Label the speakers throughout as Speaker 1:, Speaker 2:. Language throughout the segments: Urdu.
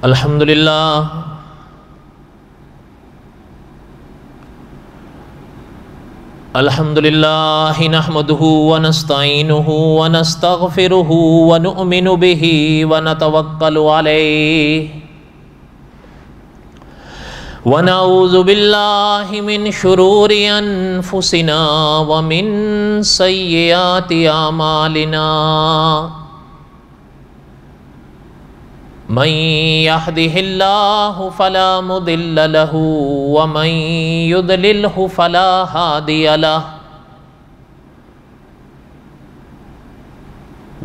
Speaker 1: الحمد للہ نحمده ونستعینه ونستغفره ونؤمن به ونتوکل علیہ ونعوذ باللہ من شرور انفسنا ومن سیئات اعمالنا من يهده الله فلا مضل له ومن يضلله فلا هادي له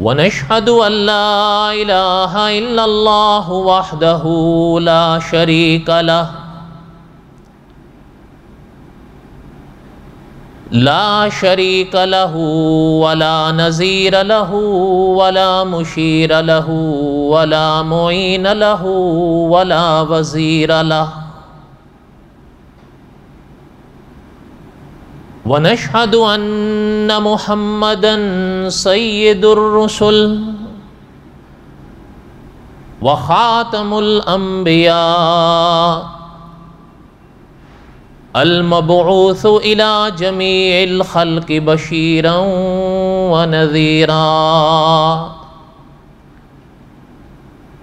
Speaker 1: ونشهد أن لا إله إلا الله وحده لا شريك له ولا نظير له ولا مشير له ولا معين له ولا وزير له ونشهد أن محمدا سيد الرسل وخاتم الأنبياء المبعوث إلى جميع الخلق بشيرا ونذيرا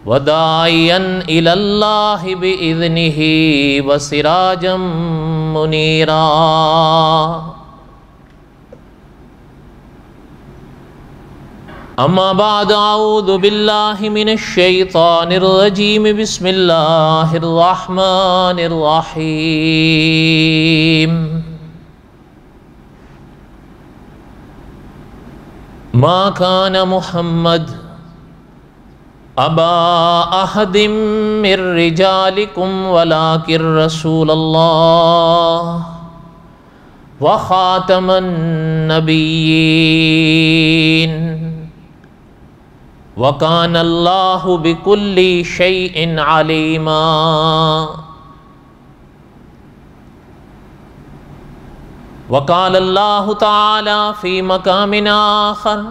Speaker 1: وداعيا إلى الله بإذنه وسراجا منيرا اما بعد اعوذ باللہ من الشیطان الرجیم بسم اللہ الرحمن الرحیم ما کان محمد ابا احد من رجالکم ولکن رسول اللہ وخاتم النبیین وَكَانَ اللَّهُ بِكُلِّ شَيْءٍ عَلِيمًا وَقَالَ اللَّهُ تَعَالَى فِي مَقَامٍ آخَرٍ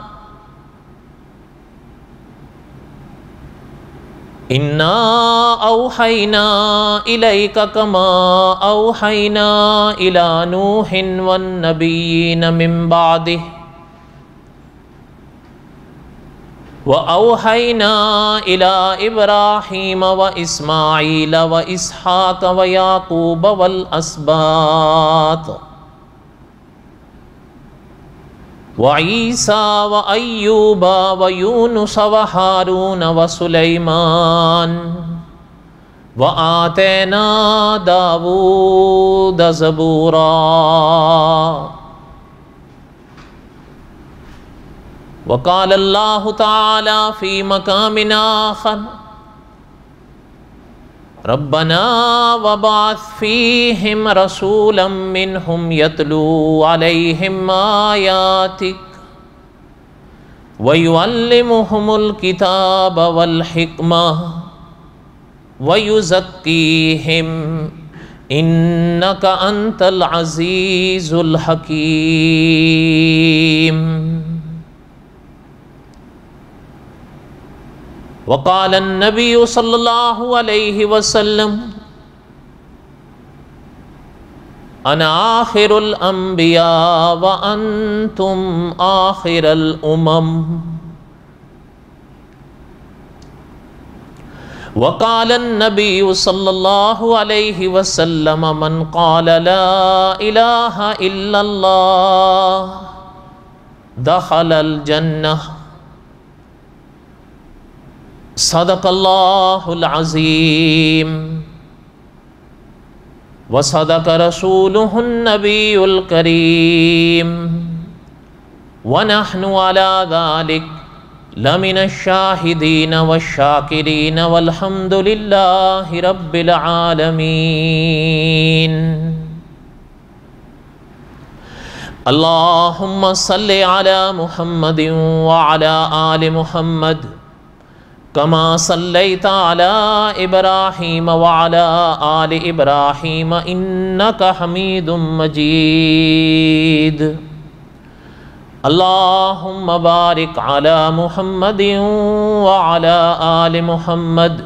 Speaker 1: إِنَّا أَوْحَيْنَا إِلَيْكَ كَمَا أَوْحَيْنَا إِلَى نُوحٍ وَالنَّبِيِّينَ مِن بَعْدِهِ وَأَوْحَيْنَا إِلَىٰ إِبْرَاهِيمَ وَإِسْمَاعِيلَ وَإِسْحَاقَ وَيَعْقُوبَ وَالْأَسْبَاطِ وَعِيسَىٰ وَأَيُّوبَ وَيُونُسَ وَهَارُونَ وَسُلَيْمَانَ وَآتَيْنَا دَاوُودَ زَبُورًا وقال اللہ تعالی فی مقام آخر ربنا وبعث فیہم رسولا منہم یتلو علیہم آیاتک ویعلمہم الکتاب والحکمہ ویزکیہم انک انت العزیز الحکیم وقال النبی صلی اللہ علیہ وسلم انا آخر الانبیاء وانتم آخر الامم وقال النبی صلی اللہ علیہ وسلم من قال لا الہ الا اللہ دخل الجنہ صدق اللہ العظیم وصدق رسولہ النبی الکریم ونحن علی ذلک لمن الشاہدین والشاکرین والحمد للہ رب العالمین اللہم صلی علی محمد وعلی آل محمد کما صلیت علی ابراہیم وعلی آل ابراہیم انک حمید مجید اللہم بارک علی محمد وعلی آل محمد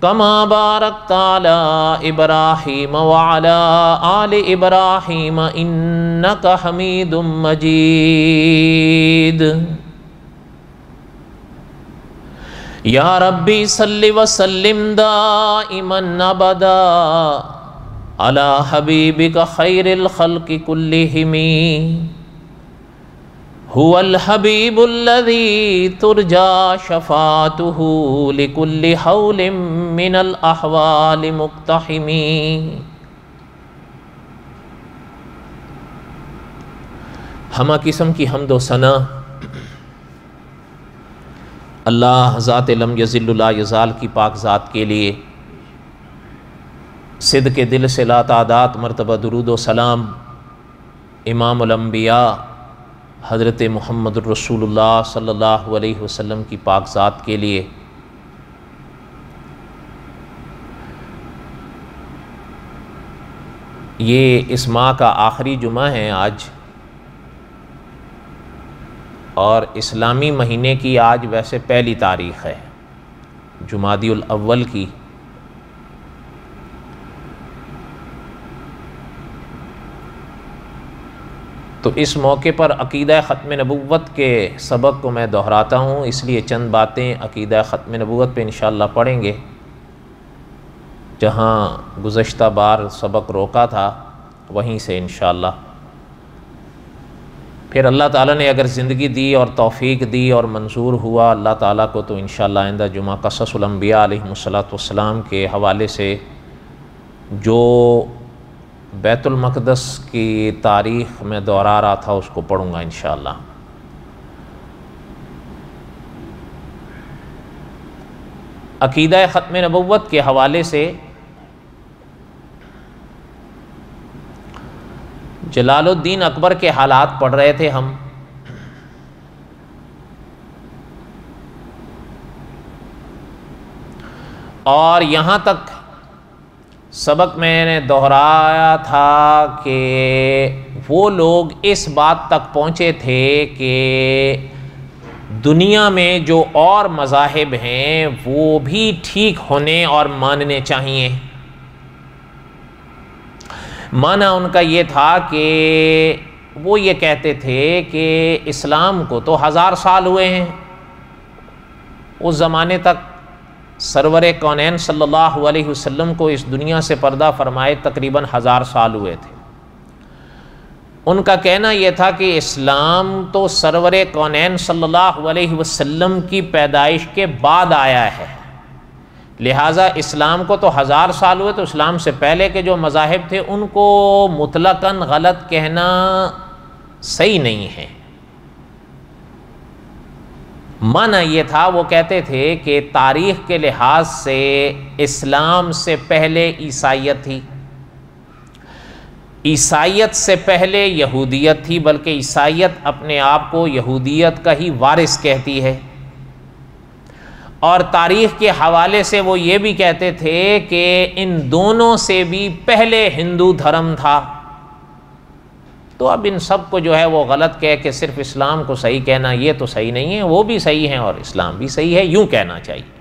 Speaker 1: کما بارکت علی ابراہیم وعلی آل ابراہیم انک حمید مجید۔ یا ربی صلی وسلم دائما ابدا علی حبیبک خیر الخلق کلہم، هو الحبیب الذی ترجا شفاعتہ لکل حول من الاحوال مقتحم۔ ہمہ قسم کی حمد و ثنا اللہ ذات لم یزل لا یزال کی پاک ذات کے لیے، صدق دل سے لا تعداد مرتبہ درود و سلام امام الانبیاء حضرت محمد الرسول اللہ صلی اللہ علیہ وسلم کی پاک ذات کے لیے۔ یہ اس ماہ کا آخری جمعہ ہے آج، اور اسلامی مہینے کی آج ویسے پہلی تاریخ ہے جمادی الاول کی۔ تو اس موقع پر عقیدہ ختم نبوت کے سبق کو میں دہراتا ہوں، اس لیے چند باتیں عقیدہ ختم نبوت پہ انشاءاللہ پڑھیں گے۔ جہاں گزشتہ بار سبق روکا تھا وہیں سے انشاءاللہ، پھر اللہ تعالیٰ نے اگر زندگی دی اور توفیق دی اور منظور ہوا اللہ تعالیٰ کو، تو انشاءاللہ آئندہ جمعہ قصص الانبیاء علیہم الصلاۃ کے حوالے سے جو بیت المقدس کی تاریخ میں دہرا رہا تھا اس کو پڑھوں گا انشاءاللہ۔ عقیدہ ختم نبوت کے حوالے سے جلال الدین اکبر کے حالات پڑھ رہے تھے ہم، اور یہاں تک سبق میں نے دہرایا تھا کہ وہ لوگ اس بات تک پہنچے تھے کہ دنیا میں جو اور مذاہب ہیں وہ بھی ٹھیک ہونے اور ماننے چاہیے۔ معنی ان کا یہ تھا کہ وہ یہ کہتے تھے کہ اسلام کو تو 1000 سال ہوئے ہیں، اس زمانے تک سرور کونین صلی اللہ علیہ وسلم کو اس دنیا سے پردہ فرمائے تقریباً 1000 سال ہوئے تھے۔ ان کا کہنا یہ تھا کہ اسلام تو سرور کونین صلی اللہ علیہ وسلم کی پیدائش کے بعد آیا ہے، لہٰذا اسلام کو تو 1000 سال ہوئے، تو اسلام سے پہلے کے جو مذاہب تھے ان کو مطلقاً غلط کہنا صحیح نہیں ہے۔ معنی یہ تھا، وہ کہتے تھے کہ تاریخ کے لحاظ سے اسلام سے پہلے عیسائیت تھی، عیسائیت سے پہلے یہودیت تھی، بلکہ عیسائیت اپنے آپ کو یہودیت کا ہی وارث کہتی ہے، اور تاریخ کے حوالے سے وہ یہ بھی کہتے تھے کہ ان دونوں سے بھی پہلے ہندو دھرم تھا۔ تو اب ان سب کو جو ہے وہ غلط کہہ کے صرف اسلام کو صحیح کہنا یہ تو صحیح نہیں ہے، وہ بھی صحیح ہیں اور اسلام بھی صحیح ہے، یوں کہنا چاہیے۔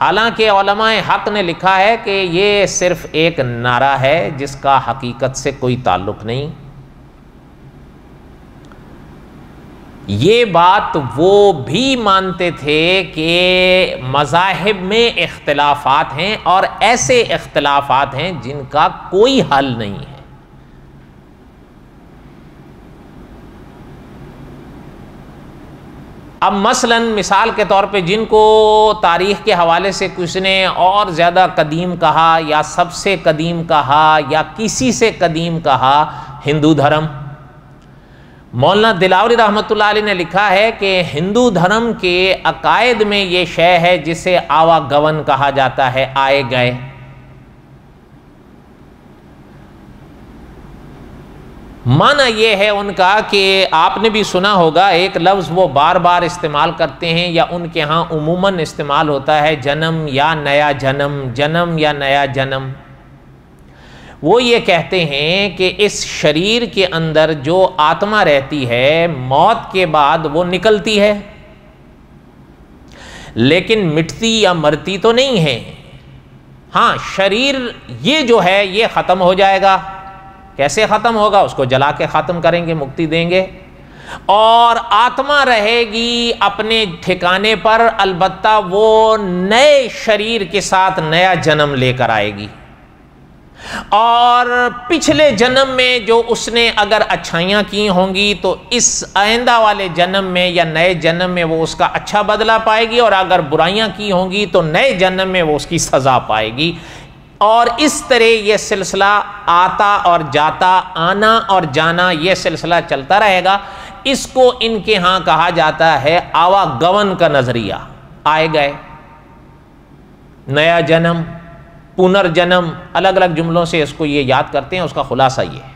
Speaker 1: حالانکہ علماء حق نے لکھا ہے کہ یہ صرف ایک نعرہ ہے جس کا حقیقت سے کوئی تعلق نہیں۔ یہ بات وہ بھی مانتے تھے کہ مذاہب میں اختلافات ہیں، اور ایسے اختلافات ہیں جن کا کوئی حل نہیں ہے۔ اب مثلا مثال کے طور پہ جن کو تاریخ کے حوالے سے کسی نے اور زیادہ قدیم کہا یا سب سے قدیم کہا یا کسی سے قدیم کہا، ہندو دھرم۔ مولانا دلاوری رحمۃ اللہ علیہ نے لکھا ہے کہ ہندو دھرم کے عقائد میں یہ شے ہے جسے آوا گون کہا جاتا ہے، آئے گئے۔ معنی یہ ہے ان کا کہ آپ نے بھی سنا ہوگا ایک لفظ وہ بار بار استعمال کرتے ہیں یا ان کے ہاں عموماً استعمال ہوتا ہے، جنم یا نیا جنم، جنم یا نیا جنم۔ وہ یہ کہتے ہیں کہ اس شریر کے اندر جو آتما رہتی ہے موت کے بعد وہ نکلتی ہے، لیکن مٹتی یا مرتی تو نہیں ہے۔ ہاں شریر یہ جو ہے یہ ختم ہو جائے گا۔ کیسے ختم ہوگا؟ اس کو جلا کے ختم کریں گے، مکتی دیں گے، اور آتما رہے گی اپنے ٹھکانے پر، البتہ وہ نئے شریر کے ساتھ نیا جنم لے کر آئے گی، اور پچھلے جنم میں جو اس نے اگر اچھائیاں کی ہوں گی تو اس آئندہ والے جنم میں یا نئے جنم میں وہ اس کا اچھا بدلہ پائے گی، اور اگر برائیاں کی ہوں گی تو نئے جنم میں وہ اس کی سزا پائے گی۔ اور اس طرح یہ سلسلہ آتا اور جاتا، آنا اور جانا، یہ سلسلہ چلتا رہے گا۔ اس کو ان کے ہاں کہا جاتا ہے آواگمن کا نظریہ۔ آئے گئے، نیا جنم، پنرجنم، الگ الگ جملوں سے اس کو یہ یاد کرتے ہیں، اس کا خلاصہ یہ ہے۔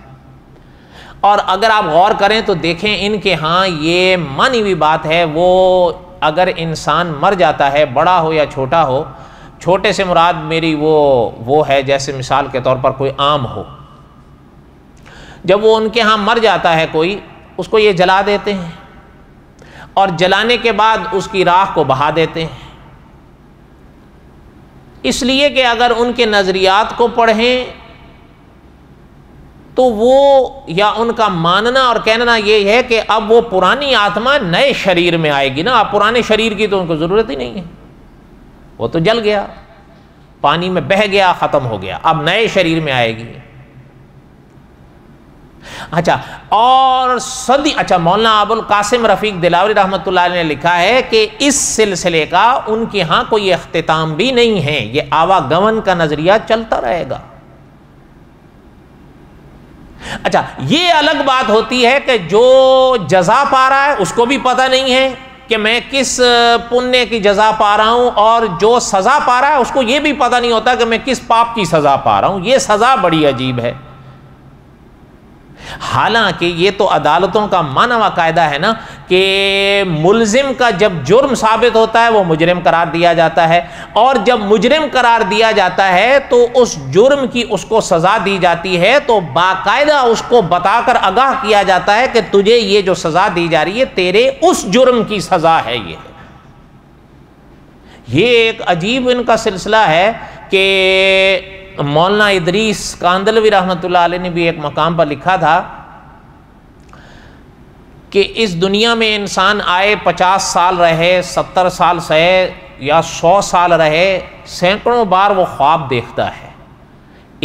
Speaker 1: اور اگر آپ غور کریں تو دیکھیں ان کے ہاں یہ مانی ہوئی بات ہے، وہ اگر انسان مر جاتا ہے، بڑا ہو یا چھوٹا ہو، چھوٹے سے مراد میری وہ ہے جیسے مثال کے طور پر کوئی آم ہو، جب وہ ان کے ہاں مر جاتا ہے کوئی، اس کو یہ جلا دیتے ہیں، اور جلانے کے بعد اس کی راکھ کو بہا دیتے ہیں، اس لیے کہ اگر ان کے نظریات کو پڑھیں تو وہ یا ان کا ماننا اور کہنا یہ ہے کہ اب وہ پرانی آتما نئے شریر میں آئے گی نا، اب پرانے شریر کی تو ان کو ضرورت ہی نہیں ہے، وہ تو جل گیا، پانی میں بہہ گیا، ختم ہو گیا، اب نئے شریر میں آئے گی۔ اچھا، اور مولانا ابوالقاسم رفیق دلاوری رحمۃ اللہ علیہ نے لکھا ہے کہ اس سلسلے کا ان کے ہاں کوئی اختتام بھی نہیں ہے، یہ آواگمن کا نظریہ چلتا رہے گا۔ اچھا، یہ الگ بات ہوتی ہے کہ جو جزا پا رہا ہے اس کو بھی پتہ نہیں ہے کہ میں کس پنیہ کی جزا پا رہا ہوں، اور جو سزا پا رہا ہے اس کو یہ بھی پتہ نہیں ہوتا کہ میں کس پاپ کی سزا پا رہا ہوں۔ یہ سزا بڑی عجیب ہے۔ حالانکہ یہ تو عدالتوں کا مانا ہوا قاعدہ ہے نا کہ ملزم کا جب جرم ثابت ہوتا ہے وہ مجرم قرار دیا جاتا ہے، اور جب مجرم قرار دیا جاتا ہے تو اس جرم کی اس کو سزا دی جاتی ہے، تو باقاعدہ اس کو بتا کر آگاہ کیا جاتا ہے کہ تجھے یہ جو سزا دی جا رہی ہے تیرے اس جرم کی سزا ہے۔ یہ ایک عجیب ان کا سلسلہ ہے کہ مولانا ادریس کاندلوی رحمۃ اللہ علیہ نے بھی ایک مقام پر لکھا تھا کہ اس دنیا میں انسان آئے 50 سال رہے، 70 سال سہے یا 100 سال رہے، سینکڑوں بار وہ خواب دیکھتا ہے۔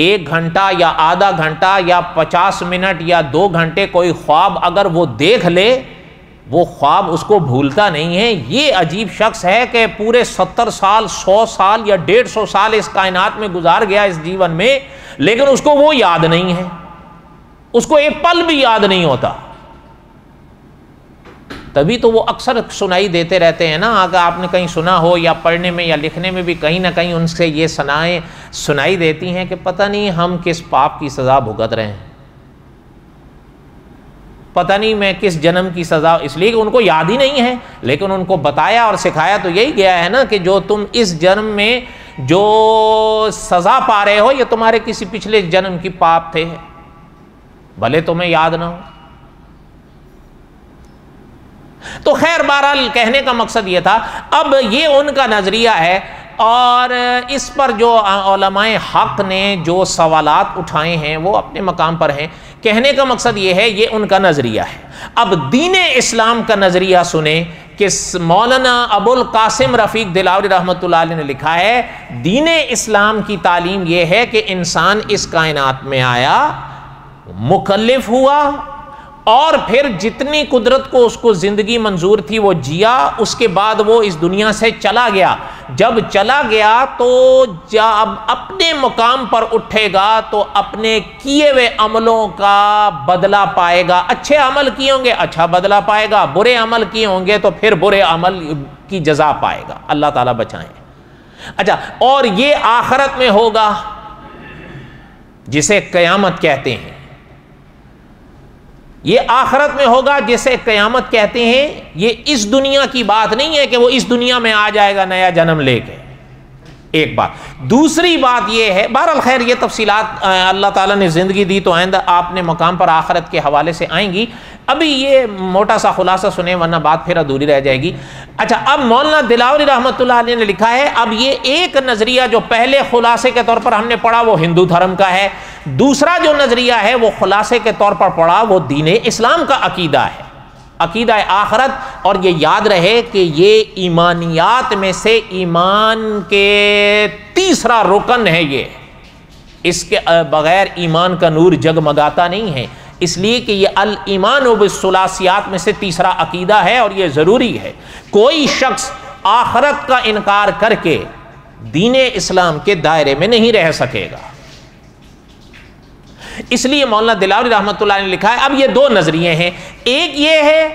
Speaker 1: 1 گھنٹہ یا آدھا گھنٹہ یا 50 منٹ یا 2 گھنٹے کوئی خواب اگر وہ دیکھ لے، وہ خواب اس کو بھولتا نہیں ہے۔ یہ عجیب شخص ہے کہ پورے 70 سال، 100 سال یا 150 سال اس کائنات میں گزار گیا اس جیون میں، لیکن اس کو وہ یاد نہیں ہے، اس کو ایک پل بھی یاد نہیں ہوتا۔ تبھی تو وہ اکثر سنائی دیتے رہتے ہیں نا، اگر آپ نے کہیں سنا ہو یا پڑھنے میں یا لکھنے میں بھی کہیں نہ کہیں ان سے یہ سنائی دیتی ہیں کہ پتہ نہیں ہم کس پاپ کی سزا بھگت رہے ہیں، پتہ نہیں میں کس جنم کی سزا، اس لیے کہ ان کو یاد ہی نہیں ہے، لیکن ان کو بتایا اور سکھایا تو یہی گیا ہے نا کہ جو تم اس جنم میں جو سزا پا رہے ہو یہ تمہارے کسی پچھلے جنم کی پاپ تھے، بھلے تمہیں یاد نہ ہو۔ تو خیر بہرحال کہنے کا مقصد یہ تھا، اب یہ ان کا نظریہ ہے، اور اس پر جو علماء حق نے جو سوالات اٹھائے ہیں وہ اپنے مقام پر ہیں۔ کہنے کا مقصد یہ ہے، یہ ان کا نظریہ ہے۔ اب دین اسلام کا نظریہ سنیں کہ مولانا ابوالقاسم رفیق دلاوری رحمۃ اللہ علیہ نے لکھا ہے، دین اسلام کی تعلیم یہ ہے کہ انسان اس کائنات میں آیا، مکلف ہوا، اور پھر جتنی قدرت کو اس کو زندگی منظور تھی وہ جیا، اس کے بعد وہ اس دنیا سے چلا گیا۔ جب چلا گیا تو جب اپنے مقام پر اٹھے گا تو اپنے کیے ہوئے عملوں کا بدلہ پائے گا۔ اچھے عمل کیے ہوں گے اچھا بدلہ پائے گا، برے عمل کیے ہوں گے تو پھر برے عمل کی جزا پائے گا، اللہ تعالیٰ بچائیں۔ اچھا، اور یہ آخرت میں ہوگا جسے قیامت کہتے ہیں، یہ آخرت میں ہوگا جسے قیامت کہتے ہیں۔ یہ اس دنیا کی بات نہیں ہے کہ وہ اس دنیا میں آ جائے گا نیا جنم لے کے، ایک بات. دوسری بات یہ ہے، بہرحال خیر یہ تفصیلات اللہ تعالیٰ نے زندگی دی تو آئندہ آپ نے مقام پر آخرت کے حوالے سے آئیں گی. ابھی یہ موٹا سا خلاصہ سنیں ورنہ بات پھر ادھوری رہ جائے گی. اچھا، اب مولانا دلاوری رحمۃ اللہ علیہ نے لکھا ہے، اب یہ ایک نظریہ جو پہلے خلاصے کے طور پر ہم نے پڑھا وہ ہندو دھرم کا ہے، دوسرا جو نظریہ ہے وہ خلاصے کے طور پر پڑھا وہ دین اسلام کا عقیدہ ہے، عقیدہ آخرت. اور یہ یاد رہے کہ یہ ایمانیات میں سے ایمان کے تیسرا رکن ہے. یہ اس کے بغیر ایمان کا نور جگمگاتا نہیں ہے، اس لیے کہ یہ الایمان بالثلاثیات میں سے تیسرا عقیدہ ہے اور یہ ضروری ہے. کوئی شخص آخرت کا انکار کر کے دین اسلام کے دائرے میں نہیں رہ سکے گا. اس لیے مولانا دلاوری رحمۃ اللہ نے لکھا ہے اب یہ دو نظریے ہیں. ایک یہ ہے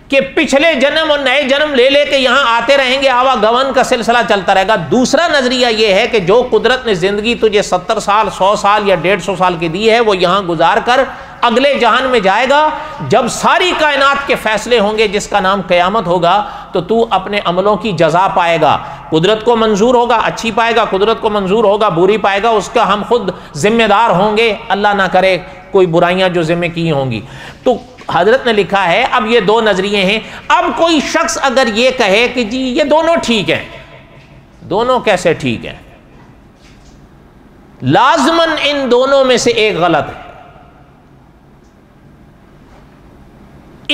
Speaker 1: کہ پچھلے جنم اور نئے جنم لے لے کے یہاں آتے رہیں گے، آوا گون کا سلسلہ چلتا رہے گا. دوسرا نظریہ یہ ہے کہ جو قدرت نے زندگی تجھے 70 سال 100 سال یا 150 سال کی دی ہے وہ یہاں گزار کر اگلے جہان میں جائے گا. جب ساری کائنات کے فیصلے ہوں گے جس کا نام قیامت ہوگا تو تو اپنے عملوں کی جزا پائے گا. قدرت کو منظور ہوگا اچھی پائے گا، قدرت کو منظور ہوگا بری پائے گا، اس کا ہم خود ذمہ دار ہوں گے، اللہ نہ کرے کوئی برائیاں جو ذمہ کی ہوں گی. تو حضرت نے لکھا ہے اب یہ دو نظریے ہیں. اب کوئی شخص اگر یہ کہے کہ جی یہ دونوں ٹھیک ہیں، دونوں کیسے ٹھیک ہیں؟ لازماً ان دونوں میں سے ایک غلط ہے.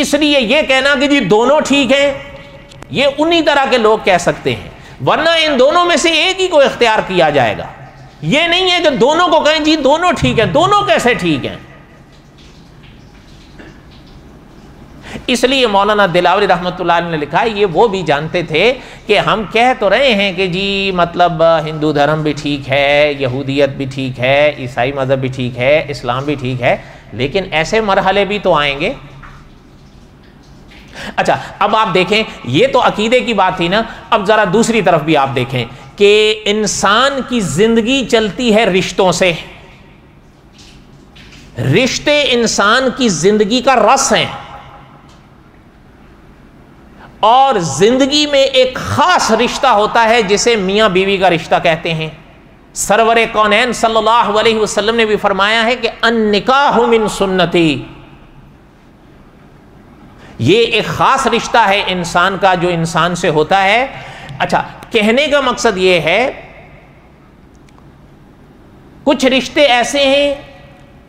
Speaker 1: اس لیے یہ کہنا کہ جی دونوں ٹھیک ہیں یہ انہی طرح کے لوگ کہہ سکتے ہیں، ورنہ ان دونوں میں سے ایک ہی کو اختیار کیا جائے گا. یہ نہیں ہے کہ دونوں کو کہیں جی دونوں ٹھیک ہیں. دونوں کیسے ٹھیک ہیں؟ اس لیے مولانا دلاوری رحمۃ اللہ علیہ نے لکھا ہے یہ وہ بھی جانتے تھے کہ ہم کہہ تو رہے ہیں کہ جی مطلب ہندو دھرم بھی ٹھیک ہے، یہودیت بھی ٹھیک ہے، عیسائی مذہب بھی ٹھیک ہے، اسلام بھی ٹھیک ہے، لیکن ایسے مرحلے بھی تو آئیں گے. اچھا اب آپ دیکھیں یہ تو عقیدے کی بات تھی نا، اب ذرا دوسری طرف بھی آپ دیکھیں کہ انسان کی زندگی چلتی ہے رشتوں سے. رشتے انسان کی زندگی کا رس ہیں اور زندگی میں ایک خاص رشتہ ہوتا ہے جسے میاں بیوی کا رشتہ کہتے ہیں. سرور کونین صلی اللہ علیہ وسلم نے بھی فرمایا ہے کہ النکاح من سنتی، یہ ایک خاص رشتہ ہے انسان کا جو انسان سے ہوتا ہے. اچھا کہنے کا مقصد یہ ہے کچھ رشتے ایسے ہیں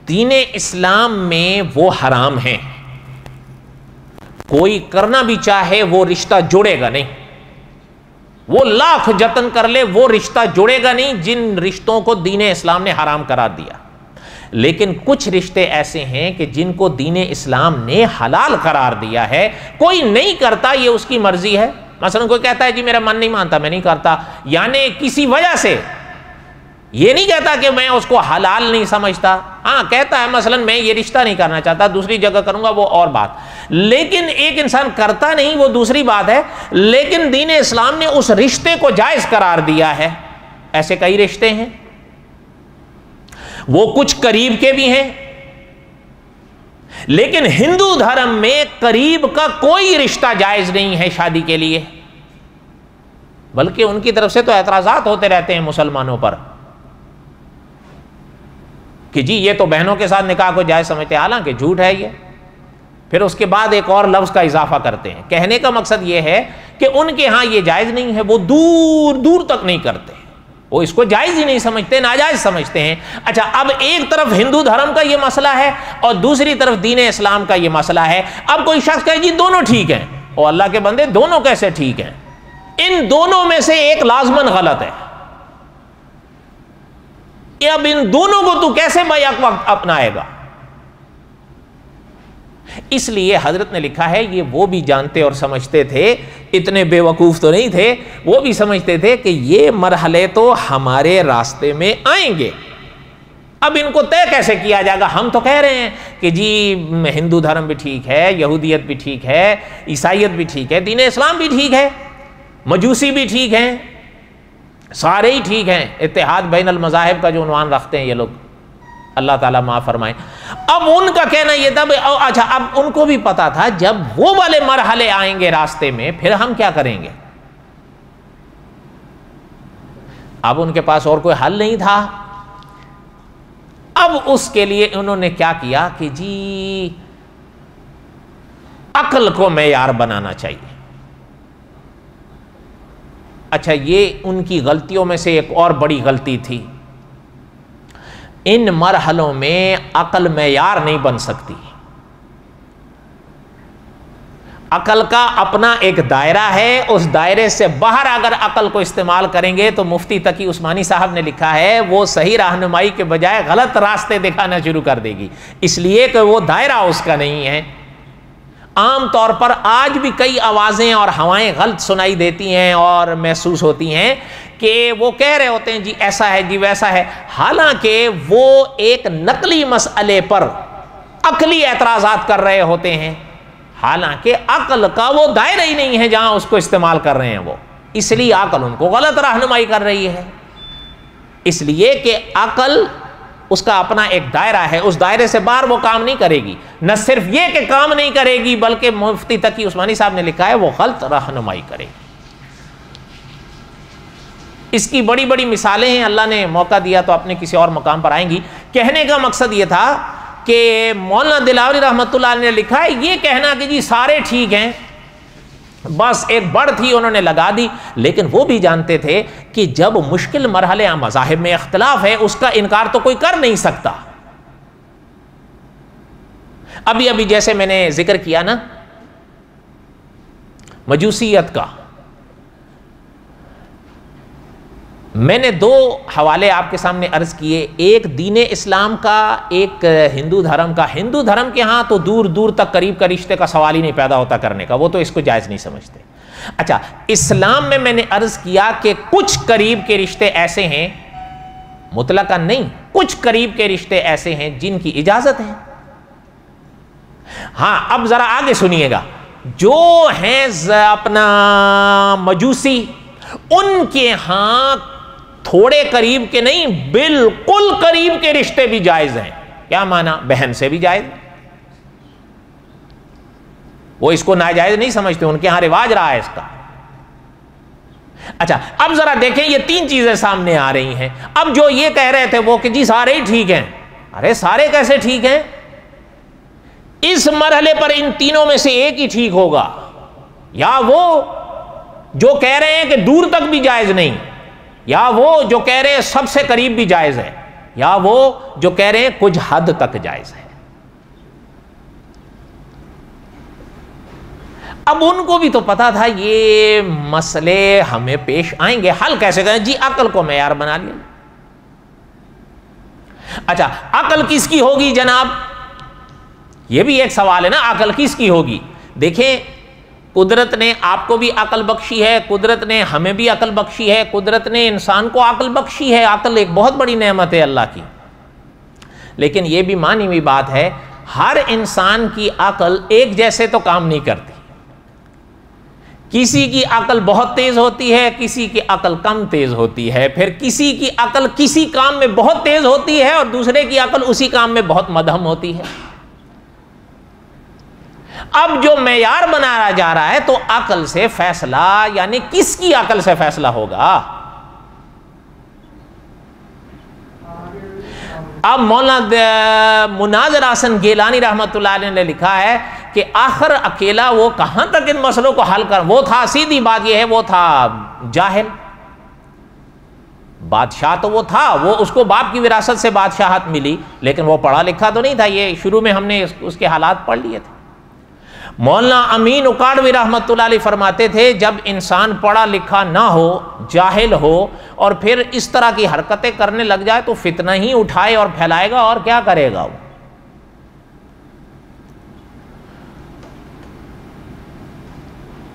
Speaker 1: دین اسلام میں وہ حرام ہیں، کوئی کرنا بھی چاہے وہ رشتہ جوڑے گا نہیں، وہ لاکھ جتن کر لے وہ رشتہ جوڑے گا نہیں جن رشتوں کو دین اسلام نے حرام قرار دیا. لیکن کچھ رشتے ایسے ہیں کہ جن کو دین اسلام نے حلال قرار دیا ہے، کوئی نہیں کرتا یہ اس کی مرضی ہے. مثلا کوئی کہتا ہے جی میرا من نہیں مانتا میں نہیں کرتا، یعنی کسی وجہ سے، یہ نہیں کہتا کہ میں اس کو حلال نہیں سمجھتا، ہاں کہتا ہے مثلا میں یہ رشتہ نہیں کرنا چاہتا دوسری جگہ کروں گا وہ اور بات. لیکن ایک انسان کرتا نہیں وہ دوسری بات ہے، لیکن دین اسلام نے اس رشتے کو جائز قرار دیا ہے. ایسے کئی رشتے ہیں، وہ کچھ قریب کے بھی ہیں، لیکن ہندو دھرم میں قریب کا کوئی رشتہ جائز نہیں ہے شادی کے لیے، بلکہ ان کی طرف سے تو اعتراضات ہوتے رہتے ہیں مسلمانوں پر کہ جی یہ تو بہنوں کے ساتھ نکاح کو جائز سمجھتے ہیں، حالانکہ جھوٹ ہے یہ. پھر اس کے بعد ایک اور لفظ کا اضافہ کرتے ہیں. کہنے کا مقصد یہ ہے کہ ان کے ہاں یہ جائز نہیں ہے، وہ دور دور تک نہیں کرتے، وہ اس کو جائز ہی نہیں سمجھتے، ناجائز سمجھتے ہیں. اچھا اب ایک طرف ہندو دھرم کا یہ مسئلہ ہے اور دوسری طرف دین اسلام کا یہ مسئلہ ہے. اب کوئی شخص کہے جی دونوں ٹھیک ہیں، اور اللہ کے بندے دونوں کیسے ٹھیک ہیں؟ ان دونوں میں سے ایک لازماً غلط ہے. اب ان دونوں کو تو کیسے بیک وقت اپنائے گا؟ اس لیے حضرت نے لکھا ہے یہ وہ بھی جانتے اور سمجھتے تھے، اتنے بے وقوف تو نہیں تھے، وہ بھی سمجھتے تھے کہ یہ مرحلے تو ہمارے راستے میں آئیں گے. اب ان کو طے کیسے کیا جائے گا؟ ہم تو کہہ رہے ہیں کہ جی ہندو دھرم بھی ٹھیک ہے، یہودیت بھی ٹھیک ہے، عیسائیت بھی ٹھیک ہے، دین اسلام بھی ٹھیک ہے، مجوسی بھی ٹھیک ہیں، سارے ہی ٹھیک ہیں. اتحاد بین المذاہب کا جو عنوان رکھتے ہیں یہ لوگ، اللہ تعالیٰ معاف فرمائے. اب ان کا کہنا یہ تھا اچھا اب ان کو بھی پتا تھا جب وہ والے مرحلے آئیں گے راستے میں پھر ہم کیا کریں گے. اب ان کے پاس اور کوئی حل نہیں تھا. اب اس کے لیے انہوں نے کیا کیا کہ جی عقل کو معیار بنانا چاہیے. اچھا یہ ان کی غلطیوں میں سے ایک اور بڑی غلطی تھی. ان مرحلوں میں عقل معیار نہیں بن سکتی. عقل کا اپنا ایک دائرہ ہے, اس دائرے سے باہر اگر عقل کو استعمال کریں گے تو مفتی تقی عثمانی صاحب نے لکھا ہے وہ صحیح رہنمائی کے بجائے غلط راستے دکھانا شروع کر دے گی, اس لیے کہ وہ دائرہ اس کا نہیں ہے. عام طور پر آج بھی کئی آوازیں اور ہوائیں غلط سنائی دیتی ہیں اور محسوس ہوتی ہیں کہ وہ کہہ رہے ہوتے ہیں جی ایسا ہے جی ویسا ہے, حالانکہ وہ ایک نقلی مسئلے پر عقلی اعتراضات کر رہے ہوتے ہیں, حالانکہ عقل کا وہ دائرہ ہی نہیں ہے جہاں اس کو استعمال کر رہے ہیں وہ, اس لیے عقل ان کو غلط رہنمائی کر رہی ہے. اس لیے کہ عقل اس کا اپنا ایک دائرہ ہے, اس دائرے سے باہر وہ کام نہیں کرے گی. نہ صرف یہ کہ کام نہیں کرے گی بلکہ مفتی تقی عثمانی صاحب نے لکھا ہے وہ غلط رہنمائی کرے گی. اس کی بڑی بڑی مثالیں ہیں, اللہ نے موقع دیا تو اپنے کسی اور مقام پر آئیں گی. کہنے کا مقصد یہ تھا کہ مولانا دلاوری رحمۃ اللہ علیہ نے لکھا ہے یہ کہنا کہ جی سارے ٹھیک ہیں, بس ایک بڑ تھی انہوں نے لگا دی, لیکن وہ بھی جانتے تھے کہ جب مشکل مرحلے مذاہب میں اختلاف ہے اس کا انکار تو کوئی کر نہیں سکتا. ابھی جیسے میں نے ذکر کیا نا مجوسیت کا, میں نے دو حوالے آپ کے سامنے عرض کیے, ایک دین اسلام کا, ایک ہندو دھرم کا. ہندو دھرم کے ہاں تو دور دور تک قریب کا رشتے کا سوال ہی نہیں پیدا ہوتا کرنے کا, وہ تو اس کو جائز نہیں سمجھتے. اچھا اسلام میں نے عرض کیا کہ کچھ قریب کے رشتے ایسے ہیں, مطلقاً نہیں, کچھ قریب کے رشتے ایسے ہیں جن کی اجازت ہے. ہاں اب ذرا آگے سنیے گا, جو ہیں اپنا مجوسی ان کے ہاں تھوڑے قریب کے نہیں بالکل قریب کے رشتے بھی جائز ہیں. کیا مانا؟ بہن سے بھی جائز, وہ اس کو ناجائز نہیں سمجھتے, ان کے ہاں رواج رہا ہے اس کا. اچھا اب ذرا دیکھیں یہ تین چیزیں سامنے آ رہی ہیں. اب جو یہ کہہ رہے تھے وہ کہ جی سارے ہی ٹھیک ہیں, ارے سارے کیسے ٹھیک ہیں؟ اس مرحلے پر ان تینوں میں سے ایک ہی ٹھیک ہوگا, یا وہ جو کہہ رہے ہیں کہ دور تک بھی جائز نہیں, یا وہ جو کہہ رہے ہیں سب سے قریب بھی جائز ہے, یا وہ جو کہہ رہے ہیں کچھ حد تک جائز ہے. اب ان کو بھی تو پتا تھا یہ مسئلے ہمیں پیش آئیں گے, حل کیسے کریں؟ جی عقل کو معیار بنا لیا. اچھا عقل کس کی ہوگی جناب؟ یہ بھی ایک سوال ہے نا, عقل کس کی ہوگی؟ دیکھیں قدرت نے آپ کو بھی عقل بخشی ہے, قدرت نے ہمیں بھی عقل بخشی ہے, قدرت نے انسان کو عقل بخشی ہے. عقل ایک بہت بڑی نعمت ہے اللہ کی, لیکن یہ بھی مانی ہوئی بات ہے ہر انسان کی عقل ایک جیسے تو کام نہیں کرتی. کسی کی عقل بہت تیز ہوتی ہے, کسی کی عقل کم تیز ہوتی ہے, پھر کسی کی عقل کسی کام میں بہت تیز ہوتی ہے اور دوسرے کی عقل اسی کام میں بہت مدھم ہوتی ہے. اب جو معیار بنایا جا رہا ہے تو عقل سے فیصلہ, یعنی کس کی عقل سے فیصلہ ہوگا؟ اب مولانا مناظر حسن گیلانی رحمۃ اللہ علیہ نے لکھا ہے کہ آخر اکیلا وہ کہاں تک ان مسئلوں کو حل کر, وہ تھا سیدھی بات یہ ہے وہ تھا جاہل. بادشاہ تو وہ تھا, وہ اس کو باپ کی وراثت سے بادشاہت ملی, لیکن وہ پڑھا لکھا تو نہیں تھا. یہ شروع میں ہم نے اس کے حالات پڑھ لیے تھے. مولانا امین اکاڑوی رحمۃ اللہ علیہ فرماتے تھے جب انسان پڑھا لکھا نہ ہو, جاہل ہو, اور پھر اس طرح کی حرکتیں کرنے لگ جائے تو فتنہ ہی اٹھائے اور پھیلائے گا, اور کیا کرے گا وہ.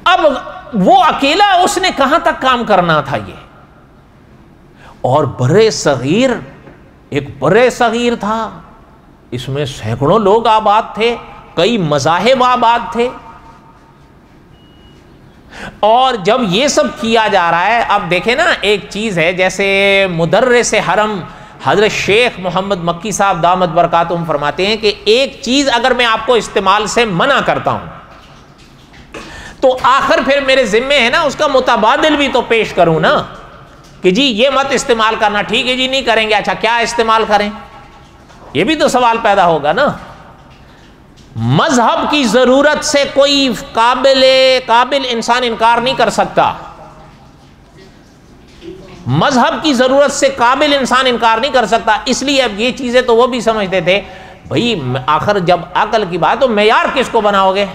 Speaker 1: اب وہ اکیلا اس نے کہاں تک کام کرنا تھا یہ, اور برے صغیر, ایک برے صغیر تھا, اس میں سینکڑوں لوگ آباد تھے, کئی مذاہب آباد تھے. اور جب یہ سب کیا جا رہا ہے, اب دیکھیں نا ایک چیز ہے, جیسے مدرس حرم حضرت شیخ محمد مکی صاحب دامت برکاتہم فرماتے ہیں کہ ایک چیز اگر میں آپ کو استعمال سے منع کرتا ہوں تو آخر پھر میرے ذمے ہے نا اس کا متبادل بھی تو پیش کروں نا. کہ جی یہ مت استعمال کرنا، ٹھیک ہے جی نہیں کریں گے، اچھا کیا استعمال کریں؟ یہ بھی تو سوال پیدا ہوگا نا۔ مذہب کی ضرورت سے کوئی قابل انسان انکار نہیں کر سکتا، مذہب کی ضرورت سے قابل انسان انکار نہیں کر سکتا۔ اس لیے اب یہ چیزیں تو وہ بھی سمجھتے تھے بھئی آخر جب عقل کی بات تو معیار کس کو بناؤ گے؟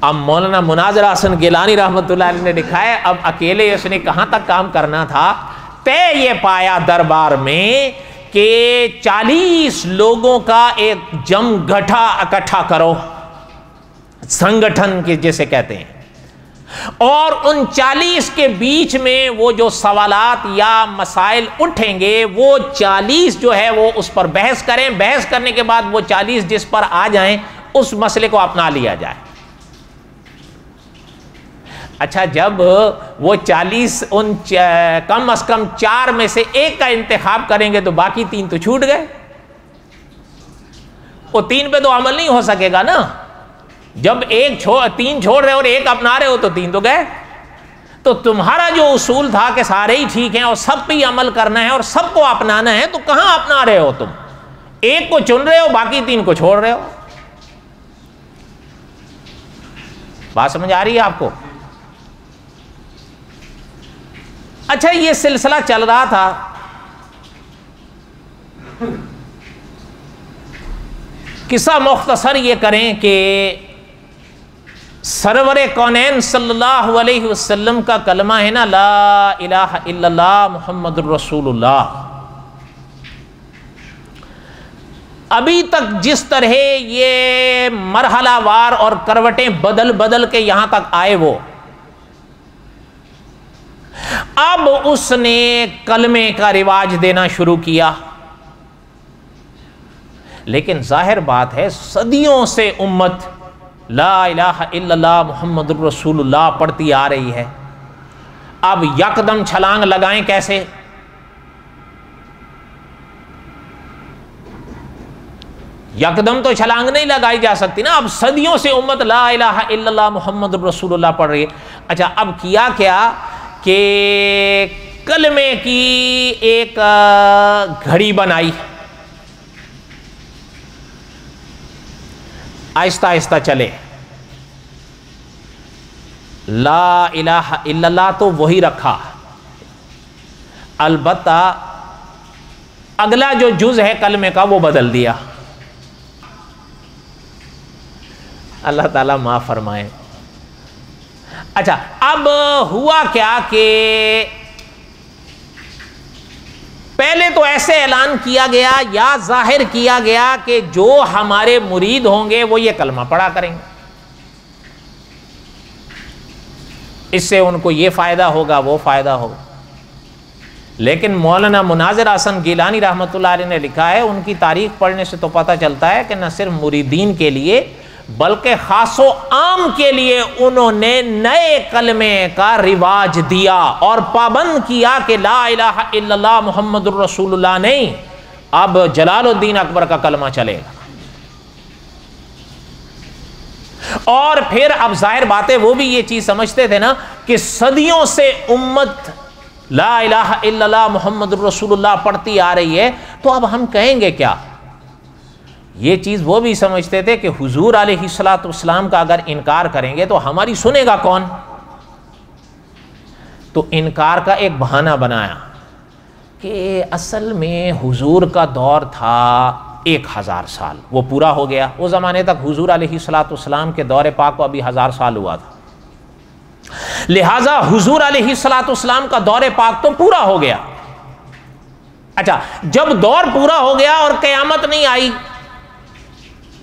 Speaker 1: اب مولانا مناظر حسن گیلانی رحمۃ اللہ علیہ نے لکھا ہے اب اکیلے اس نے کہاں تک کام کرنا تھا، طے یہ پایا دربار میں کہ 40 لوگوں کا ایک جم گٹھا اکٹھا کرو، سنگٹھن کے جیسے کہتے ہیں، اور ان 40 کے بیچ میں وہ جو سوالات یا مسائل اٹھیں گے وہ 40 جو ہے وہ اس پر بحث کریں، بحث کرنے کے بعد وہ 40 جس پر آ جائیں اس مسئلے کو اپنا لیا جائے۔ اچھا جب وہ 40 ان کم از کم 4 میں سے ایک کا انتخاب کریں گے تو باقی 3 تو چھوٹ گئے، وہ 3 پہ تو عمل نہیں ہو سکے گا نا۔ جب 3 چھوڑ رہے اور ایک اپنا رہے ہو تو 3 تو گئے۔ تو تمہارا جو اصول تھا کہ سارے ہی ٹھیک ہیں اور سب پہ ہی عمل کرنا ہے اور سب کو اپنانا ہے، تو کہاں اپنا رہے ہو تم؟ ایک کو چن رہے ہو باقی 3 کو چھوڑ رہے ہو۔ بات سمجھ آ رہی ہے آپ کو؟ اچھا یہ سلسلہ چل رہا تھا، قصہ مختصر یہ کریں کہ سرور کونین صلی اللہ علیہ وسلم کا کلمہ ہے نا، لا الہ الا اللہ محمد الرسول اللہ، ابھی تک جس طرح یہ مرحلہ وار اور کروٹیں بدل کے یہاں تک آئے وہ، اب اس نے کلمے کا رواج دینا شروع کیا۔ لیکن ظاہر بات ہے صدیوں سے امت لا الہ الا اللہ محمد الرسول اللہ پڑھتی آ رہی ہے، اب یکدم چھلانگ لگائیں کیسے؟ یکدم تو چھلانگ نہیں لگائی جا سکتی نا، اب صدیوں سے امت لا الہ الا اللہ محمد الرسول اللہ پڑھ رہی ہے۔ اچھا اب کیا کہ کلمے کی ایک گھڑی بنائی، آہستہ آہستہ چلے، لا الہ الا اللہ تو وہی رکھا، البتہ اگلا جو جز ہے کلمے کا وہ بدل دیا۔ اللہ تعالیٰ معاف فرمائے۔ اچھا اب ہوا کیا کہ پہلے تو ایسے اعلان کیا گیا یا ظاہر کیا گیا کہ جو ہمارے مرید ہوں گے وہ یہ کلمہ پڑھا کریں گے، اس سے ان کو یہ فائدہ ہوگا وہ فائدہ ہوگا۔ لیکن مولانا مناظر حسن گیلانی رحمۃ اللہ علیہ نے لکھا ہے، ان کی تاریخ پڑھنے سے تو پتہ چلتا ہے کہ نہ صرف مریدین کے لیے بلکہ خاص و عام کے لیے انہوں نے نئے کلمے کا رواج دیا اور پابند کیا کہ لا الہ الا اللہ محمد الرسول اللہ نہیں، اب جلال الدین اکبر کا کلمہ چلے گا۔ اور پھر اب ظاہر بات ہے وہ بھی یہ چیز سمجھتے تھے نا کہ صدیوں سے امت لا الہ الا اللہ محمد الرسول اللہ پڑھتی آ رہی ہے، تو اب ہم کہیں گے کیا؟ یہ چیز وہ بھی سمجھتے تھے کہ حضور علیہ الصلوۃ والسلام کا اگر انکار کریں گے تو ہماری سنے گا کون؟ تو انکار کا ایک بہانہ بنایا کہ اصل میں حضور کا دور تھا 1000 سال، وہ پورا ہو گیا، اس زمانے تک حضور علیہ الصلوۃ والسلام کے دور پاک کو ابھی 1000 سال ہوا تھا، لہذا حضور علیہ الصلوۃ والسلام کا دور پاک تو پورا ہو گیا۔ اچھا جب دور پورا ہو گیا اور قیامت نہیں آئی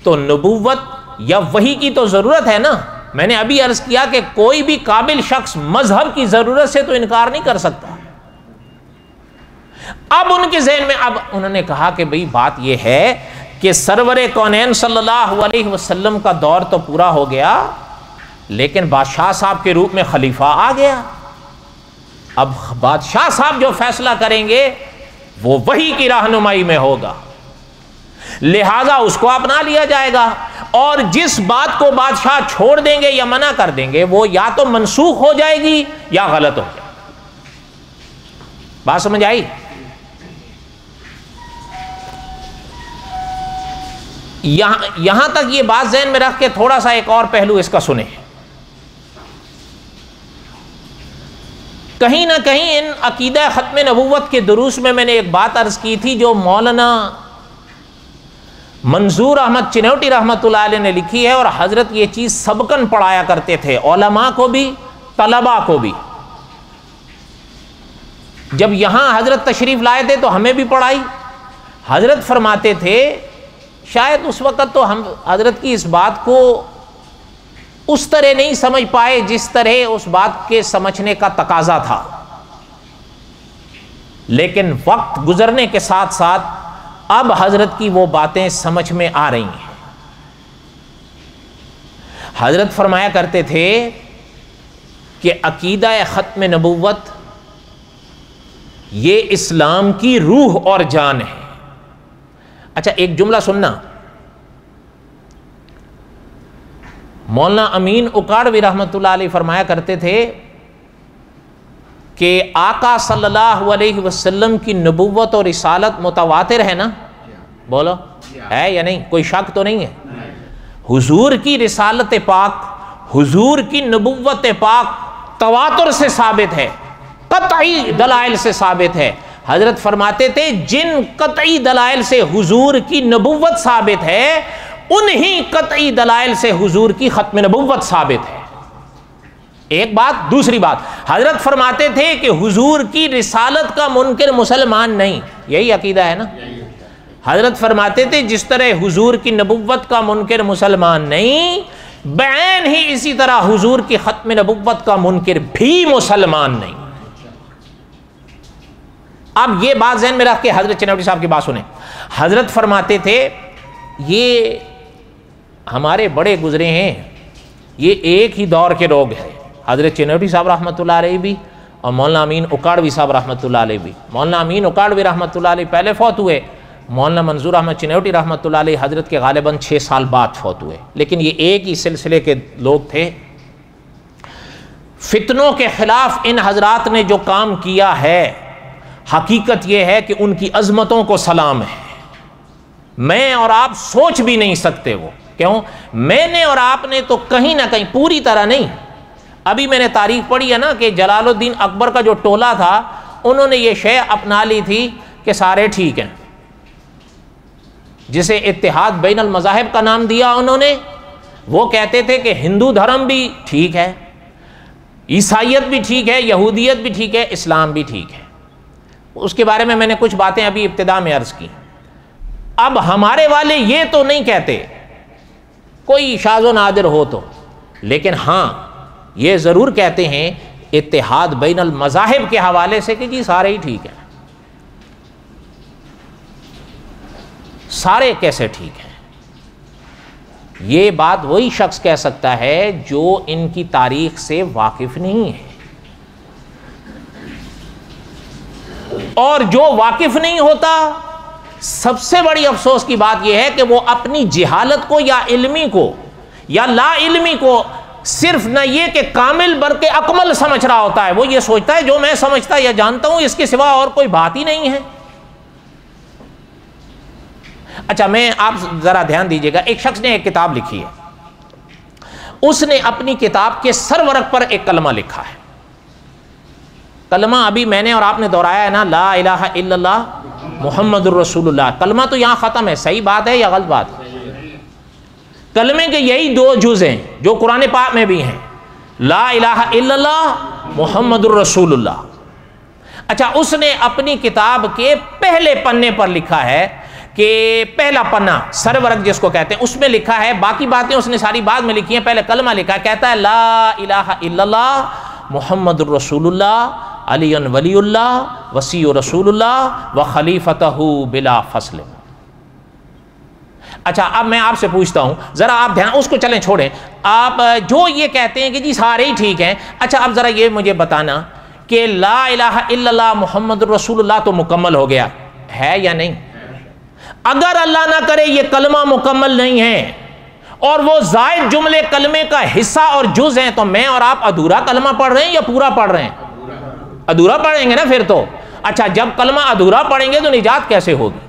Speaker 1: تو نبوت یا وحی کی تو ضرورت ہے نا۔ میں نے ابھی عرض کیا کہ کوئی بھی قابل شخص مذہب کی ضرورت سے تو انکار نہیں کر سکتا۔ اب ان کے ذہن میں اب انہوں نے کہا کہ بھئی بات یہ ہے کہ سرور کونین صلی اللہ علیہ وسلم کا دور تو پورا ہو گیا، لیکن بادشاہ صاحب کے روپ میں خلیفہ آ گیا، اب بادشاہ صاحب جو فیصلہ کریں گے وہ وحی کی رہنمائی میں ہوگا، لہذا اس کو اپنا لیا جائے گا۔ اور جس بات کو بادشاہ چھوڑ دیں گے یا منع کر دیں گے وہ یا تو منسوخ ہو جائے گی یا غلط ہو جائے گی۔ بات سمجھ آئی؟ یہاں تک یہ بات ذہن میں رکھ کے تھوڑا سا ایک اور پہلو اس کا سنیں۔ کہیں نہ کہیں ان عقیدہ ختم نبوت کے دروس میں نے ایک بات عرض کی تھی جو مولانا منظور احمد چنوٹی رحمۃ اللہ علیہ نے لکھی ہے، اور حضرت یہ چیز سبقاً پڑھایا کرتے تھے علماء کو بھی طلباء کو بھی۔ جب یہاں حضرت تشریف لائے تھے تو ہمیں بھی پڑھائی۔ حضرت فرماتے تھے شاید اس وقت تو ہم حضرت کی اس بات کو اس طرح نہیں سمجھ پائے جس طرح اس بات کے سمجھنے کا تقاضا تھا، لیکن وقت گزرنے کے ساتھ ساتھ اب حضرت کی وہ باتیں سمجھ میں آ رہی ہیں۔ حضرت فرمایا کرتے تھے کہ عقیدہ ختم نبوت یہ اسلام کی روح اور جان ہے۔ اچھا ایک جملہ سننا، مولانا امین اکاڑوی رحمۃ اللہ علیہ فرمایا کرتے تھے کہ آقا صلی اللہ علیہ وسلم کی نبوت اور رسالت متواتر ہے نا؟ بولو ہے یا نہیں؟ کوئی شک تو نہیں ہے؟ حضور کی رسالت پاک، حضور کی نبوت پاک تواتر سے ثابت ہے، قطعی دلائل سے ثابت ہے۔ حضرت فرماتے تھے جن قطعی دلائل سے حضور کی نبوت ثابت ہے انہی قطعی دلائل سے حضور کی ختم نبوت ثابت ہے۔ ایک بات۔ دوسری بات، حضرت فرماتے تھے کہ حضور کی رسالت کا منکر مسلمان نہیں، یہی عقیدہ ہے نا؟ حضرت فرماتے تھے جس طرح حضور کی نبوت کا منکر مسلمان نہیں، بعین ہی اسی طرح حضور کی ختم نبوت کا منکر بھی مسلمان نہیں۔ اب یہ بات ذہن میں رکھ کے حضرت چنوٹی صاحب کی بات سنیں۔ حضرت فرماتے تھے یہ ہمارے بڑے گزرے ہیں، یہ ایک ہی دور کے لوگ ہیں، حضرت چنوٹی صاحب رحمۃ اللہ علیہ بھی اور مولانا امین اکاڑوی صاحب رحمۃ اللہ علیہ بھی۔ مولانا امین اکاڑوی رحمۃ اللہ علیہ پہلے فوت ہوئے، مولانا منظور احمد چنوٹی رحمۃ اللہ علیہ حضرت کے غالباً 6 سال بعد فوت ہوئے، لیکن یہ ایک ہی سلسلے کے لوگ تھے۔ فتنوں کے خلاف ان حضرات نے جو کام کیا ہے، حقیقت یہ ہے کہ ان کی عظمتوں کو سلام ہے۔ میں اور آپ سوچ بھی نہیں سکتے وہ، کیوں؟ میں نے اور آپ نے تو کہیں نہ کہیں، پوری طرح نہیں، ابھی میں نے تاریخ پڑھی ہے نا کہ جلال الدین اکبر کا جو ٹولہ تھا انہوں نے یہ شے اپنا لی تھی کہ سارے ٹھیک ہیں، جسے اتحاد بین المذاہب کا نام دیا انہوں نے۔ وہ کہتے تھے کہ ہندو دھرم بھی ٹھیک ہے، عیسائیت بھی ٹھیک ہے، یہودیت بھی ٹھیک ہے، اسلام بھی ٹھیک ہے۔ اس کے بارے میں نے کچھ باتیں ابھی ابتدا میں عرض کی۔ اب ہمارے والے یہ تو نہیں کہتے، کوئی شاذ و نادر ہو تو، لیکن ہاں یہ ضرور کہتے ہیں اتحاد بین المذاہب کے حوالے سے کہ جی سارے ہی ٹھیک ہیں۔ سارے کیسے ٹھیک ہیں؟ یہ بات وہی شخص کہہ سکتا ہے جو ان کی تاریخ سے واقف نہیں ہے، اور جو واقف نہیں ہوتا، سب سے بڑی افسوس کی بات یہ ہے کہ وہ اپنی جہالت کو یا علمی کو یا لا علمی کو صرف نہ یہ کہ کامل بلکہ اکمل سمجھ رہا ہوتا ہے۔ وہ یہ سوچتا ہے جو میں سمجھتا یا جانتا ہوں اس کے سوا اور کوئی بات ہی نہیں ہے۔ اچھا میں آپ ذرا دھیان دیجئے گا، ایک شخص نے ایک کتاب لکھی ہے، اس نے اپنی کتاب کے سرورق پر ایک کلمہ لکھا ہے۔ کلمہ ابھی میں نے اور آپ نے دہرایا ہے نا، لا الہ الا اللہ محمد الرسول اللہ۔ کلمہ تو یہاں ختم ہے، صحیح بات ہے یا غلط بات ہے؟ کلمے کے یہی 2 جز ہیں جو قرآن پاک میں بھی ہیں، لا الہ الا اللہ محمد الرسول اللہ۔ اچھا اس نے اپنی کتاب کے پہلے پنے پر لکھا ہے کہ پہلا پنا سرورق جس کو کہتے ہیں، اس میں لکھا ہے، باقی باتیں اس نے ساری بعد میں لکھی ہیں، پہلے کلمہ لکھا ہے، کہتا ہے لا الہ الا اللہ محمد الرسول اللہ علی ولی اللہ وسیع رسول اللہ و خلیفتہ بلا فصل۔ اچھا اب میں آپ سے پوچھتا ہوں، ذرا آپ دھیان، اس کو چلیں چھوڑیں، آپ جو یہ کہتے ہیں کہ جی سارے ہی ٹھیک ہیں، اچھا اب ذرا یہ مجھے بتانا کہ لا الہ الا اللہ محمد الرسول اللہ تو مکمل ہو گیا ہے یا نہیں؟ اگر اللہ نہ کرے یہ کلمہ مکمل نہیں ہے اور وہ زائد جملے کلمے کا حصہ اور جز ہیں، تو میں اور آپ ادھورا کلمہ پڑھ رہے ہیں یا پورا پڑھ رہے ہیں؟ ادھورا پڑھیں گے نا پھر تو۔ اچھا جب کلمہ ادھورا پڑھیں گے تو نجات کیسے ہوگی؟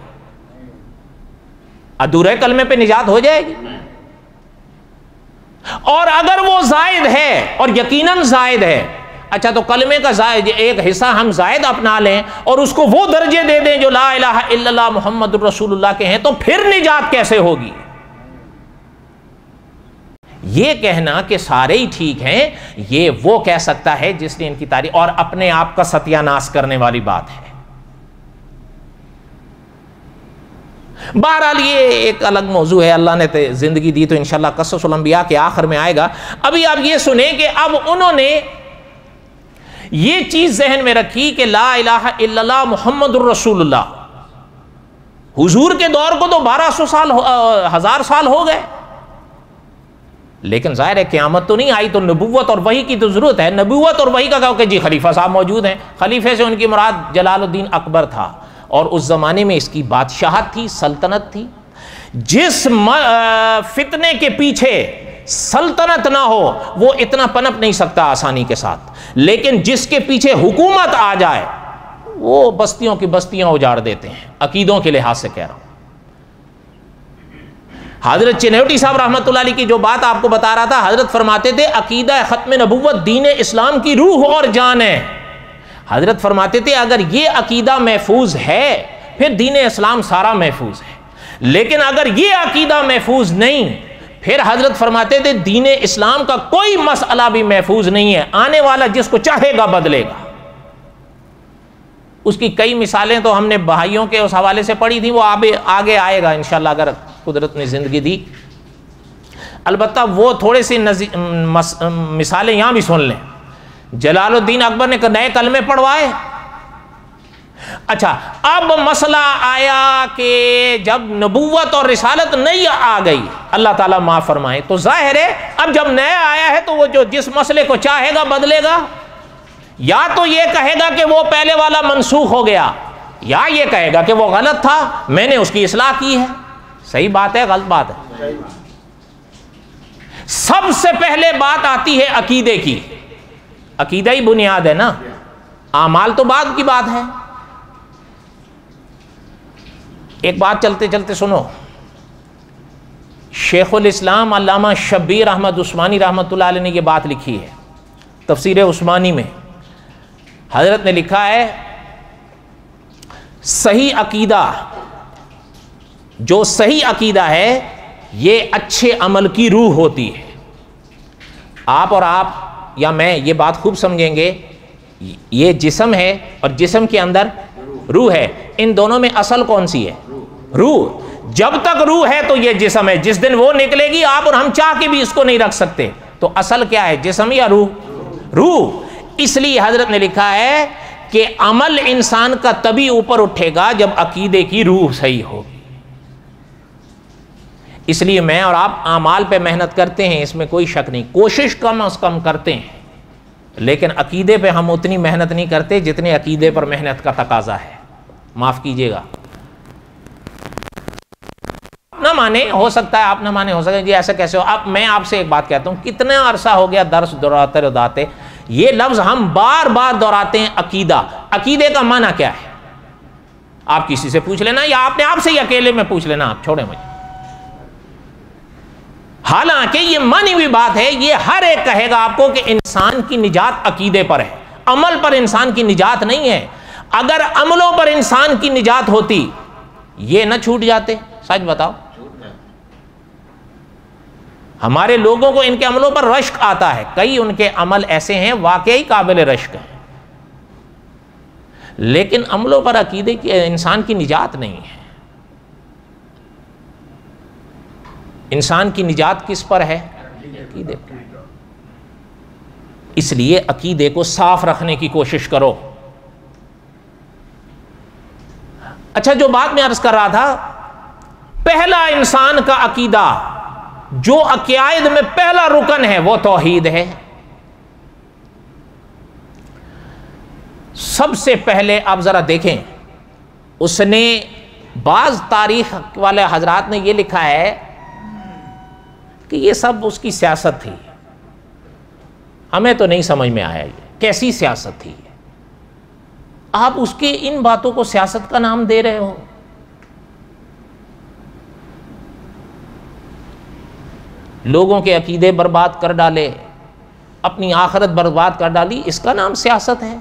Speaker 1: ادھورے کلمے پہ نجات ہو جائے گی؟ اور اگر وہ زائد ہے اور یقیناً زائد ہے، اچھا تو کلمے کا زائد ایک حصہ ہم زائد اپنا لیں اور اس کو وہ درجے دے دیں جو لا الہ الا اللہ محمد الرسول اللہ کے ہیں، تو پھر نجات کیسے ہوگی؟ یہ کہنا کہ سارے ہی ٹھیک ہیں، یہ وہ کہہ سکتا ہے جس نے ان کی تعریف، اور اپنے آپ کا ستیہ ناش کرنے والی بات ہے۔ بہرحال یہ ایک الگ موضوع ہے، اللہ نے زندگی دی تو انشاءاللہ قصص الانبیاء کے آخر میں آئے گا۔ ابھی آپ یہ سنیں کہ اب انہوں نے یہ چیز ذہن میں رکھی کہ لا الہ الا اللہ محمد الرسول اللہ، حضور کے دور کو تو 1200 سال 1000 سال ہو گئے، لیکن ظاہر ہے قیامت تو نہیں آئی، تو نبوت اور وحی کی تو ضرورت ہے۔ نبوت اور وحی کا کہو کہ جی خلیفہ صاحب موجود ہیں، خلیفے سے ان کی مراد جلال الدین اکبر تھا، اور اس زمانے میں اس کی بادشاہت تھی، سلطنت تھی۔ جس فتنے کے پیچھے سلطنت نہ ہو وہ اتنا پنپ نہیں سکتا آسانی کے ساتھ، لیکن جس کے پیچھے حکومت آ جائے وہ بستیوں کی بستیاں اجاڑ دیتے ہیں، عقیدوں کے لحاظ سے کہہ رہا ہوں۔ حضرت چنوٹی صاحب رحمۃ اللہ علیہ کی جو بات آپ کو بتا رہا تھا، حضرت فرماتے تھے عقیدہ ختم نبوت دین اسلام کی روح اور جان ہے۔ حضرت فرماتے تھے اگر یہ عقیدہ محفوظ ہے پھر دین اسلام سارا محفوظ ہے، لیکن اگر یہ عقیدہ محفوظ نہیں پھر حضرت فرماتے تھے دین اسلام کا کوئی مسئلہ بھی محفوظ نہیں ہے، آنے والا جس کو چاہے گا بدلے گا۔ اس کی کئی مثالیں تو ہم نے بھائیوں کے اس حوالے سے پڑھی تھی، وہ آگے آئے گا انشاءاللہ اگر قدرت نے زندگی دی۔ البتہ وہ تھوڑے سی مثالیں یہاں بھی سن لیں۔ جلال الدین اکبر نے نئے کلمے پڑھوائے۔ اچھا اب مسئلہ آیا کہ جب نبوت اور رسالت نئی آ گئی، اللہ تعالیٰ معاف فرمائے، تو ظاہر ہے اب جب نیا آیا ہے تو وہ جو جس مسئلے کو چاہے گا بدلے گا، یا تو یہ کہے گا کہ وہ پہلے والا منسوخ ہو گیا، یا یہ کہے گا کہ وہ غلط تھا میں نے اس کی اصلاح کی ہے۔ صحیح بات ہے غلط بات ہے؟ سب سے پہلے بات آتی ہے عقیدے کی، عقیدہ ہی بنیاد ہے نا، اعمال تو بعد کی بات ہے۔ ایک بات چلتے چلتے سنو، شیخ الاسلام علامہ شبیر احمد عثمانی رحمۃ اللہ علیہ نے یہ بات لکھی ہے تفسیر عثمانی میں۔ حضرت نے لکھا ہے صحیح عقیدہ، جو صحیح عقیدہ ہے یہ اچھے عمل کی روح ہوتی ہے۔ آپ اور آپ یا میں یہ بات خوب سمجھیں گے، یہ جسم ہے اور جسم کے اندر روح ہے، ان دونوں میں اصل کون سی ہے؟ روح۔ جب تک روح ہے تو یہ جسم ہے، جس دن وہ نکلے گی آپ اور ہم چاہ کے بھی اس کو نہیں رکھ سکتے، تو اصل کیا ہے، جسم یا روح؟ روح۔ اس لیے حضرت نے لکھا ہے کہ عمل انسان کا تبھی اوپر اٹھے گا جب عقیدے کی روح صحیح ہوگی۔ اس لیے میں اور آپ اعمال پہ محنت کرتے ہیں، اس میں کوئی شک نہیں، کوشش کم از کم کرتے ہیں، لیکن عقیدے پہ ہم اتنی محنت نہیں کرتے جتنے عقیدے پر محنت کا تقاضا ہے۔ معاف کیجیے گا، نہ مانے ہو سکتا ہے، آپ نہ مانے ہو سکتا ہے، جی ایسا کیسے ہو۔ اب میں آپ سے ایک بات کہتا ہوں، کتنا عرصہ ہو گیا درس دہراتے یہ لفظ ہم بار بار دہراتے ہیں، عقیدہ۔ عقیدے کا معنی کیا ہے؟ آپ کسی سے پوچھ لینا، یا آپ نے آپ سے ہی اکیلے میں پوچھ لینا، آپ چھوڑیں مجھے۔ حالانکہ یہ مانی ہوئی بات ہے، یہ ہر ایک کہے گا آپ کو کہ انسان کی نجات عقیدے پر ہے، عمل پر انسان کی نجات نہیں ہے۔ اگر عملوں پر انسان کی نجات ہوتی یہ نہ چھوٹ جاتے؟ سچ بتاؤ، ہمارے لوگوں کو ان کے عملوں پر رشک آتا ہے، کئی ان کے عمل ایسے ہیں واقعی قابل رشک ہیں، لیکن عملوں پر عقیدے کی انسان کی نجات نہیں ہے۔ انسان کی نجات کس پر ہے؟ عقیدے پر۔ اس لیے عقیدے کو صاف رکھنے کی کوشش کرو۔ اچھا جو بات میں عرض کر رہا تھا، پہلا انسان کا عقیدہ جو عقائد میں پہلا رکن ہے وہ توحید ہے۔ سب سے پہلے آپ ذرا دیکھیں، اس نے بعض تاریخ والے حضرات نے یہ لکھا ہے کہ یہ سب اس کی سیاست تھی، ہمیں تو نہیں سمجھ میں آیا یہ کیسی سیاست تھی. آپ اس کے ان باتوں کو سیاست کا نام دے رہے ہو. لوگوں کے عقیدے برباد کر ڈالے، اپنی آخرت برباد کر ڈالی، اس کا نام سیاست ہے؟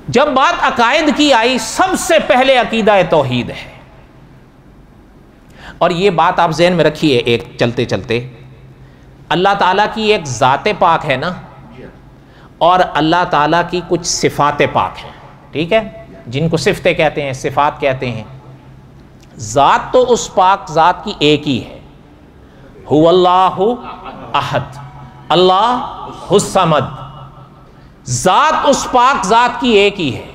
Speaker 1: جب بات عقائد کی آئی، سب سے پہلے عقیدہ توحید ہے. اور یہ بات آپ ذہن میں رکھیے ایک چلتے چلتے، اللہ تعالیٰ کی ایک ذات پاک ہے نا، اور اللہ تعالیٰ کی کچھ صفات پاک ہیں، ٹھیک ہے، جن کو صفتیں کہتے ہیں، صفات کہتے ہیں. ذات تو اس پاک ذات کی ایک ہی ہے، هو اللہ احد، اللہ الصمد. ذات اس پاک ذات کی ایک ہی ہے،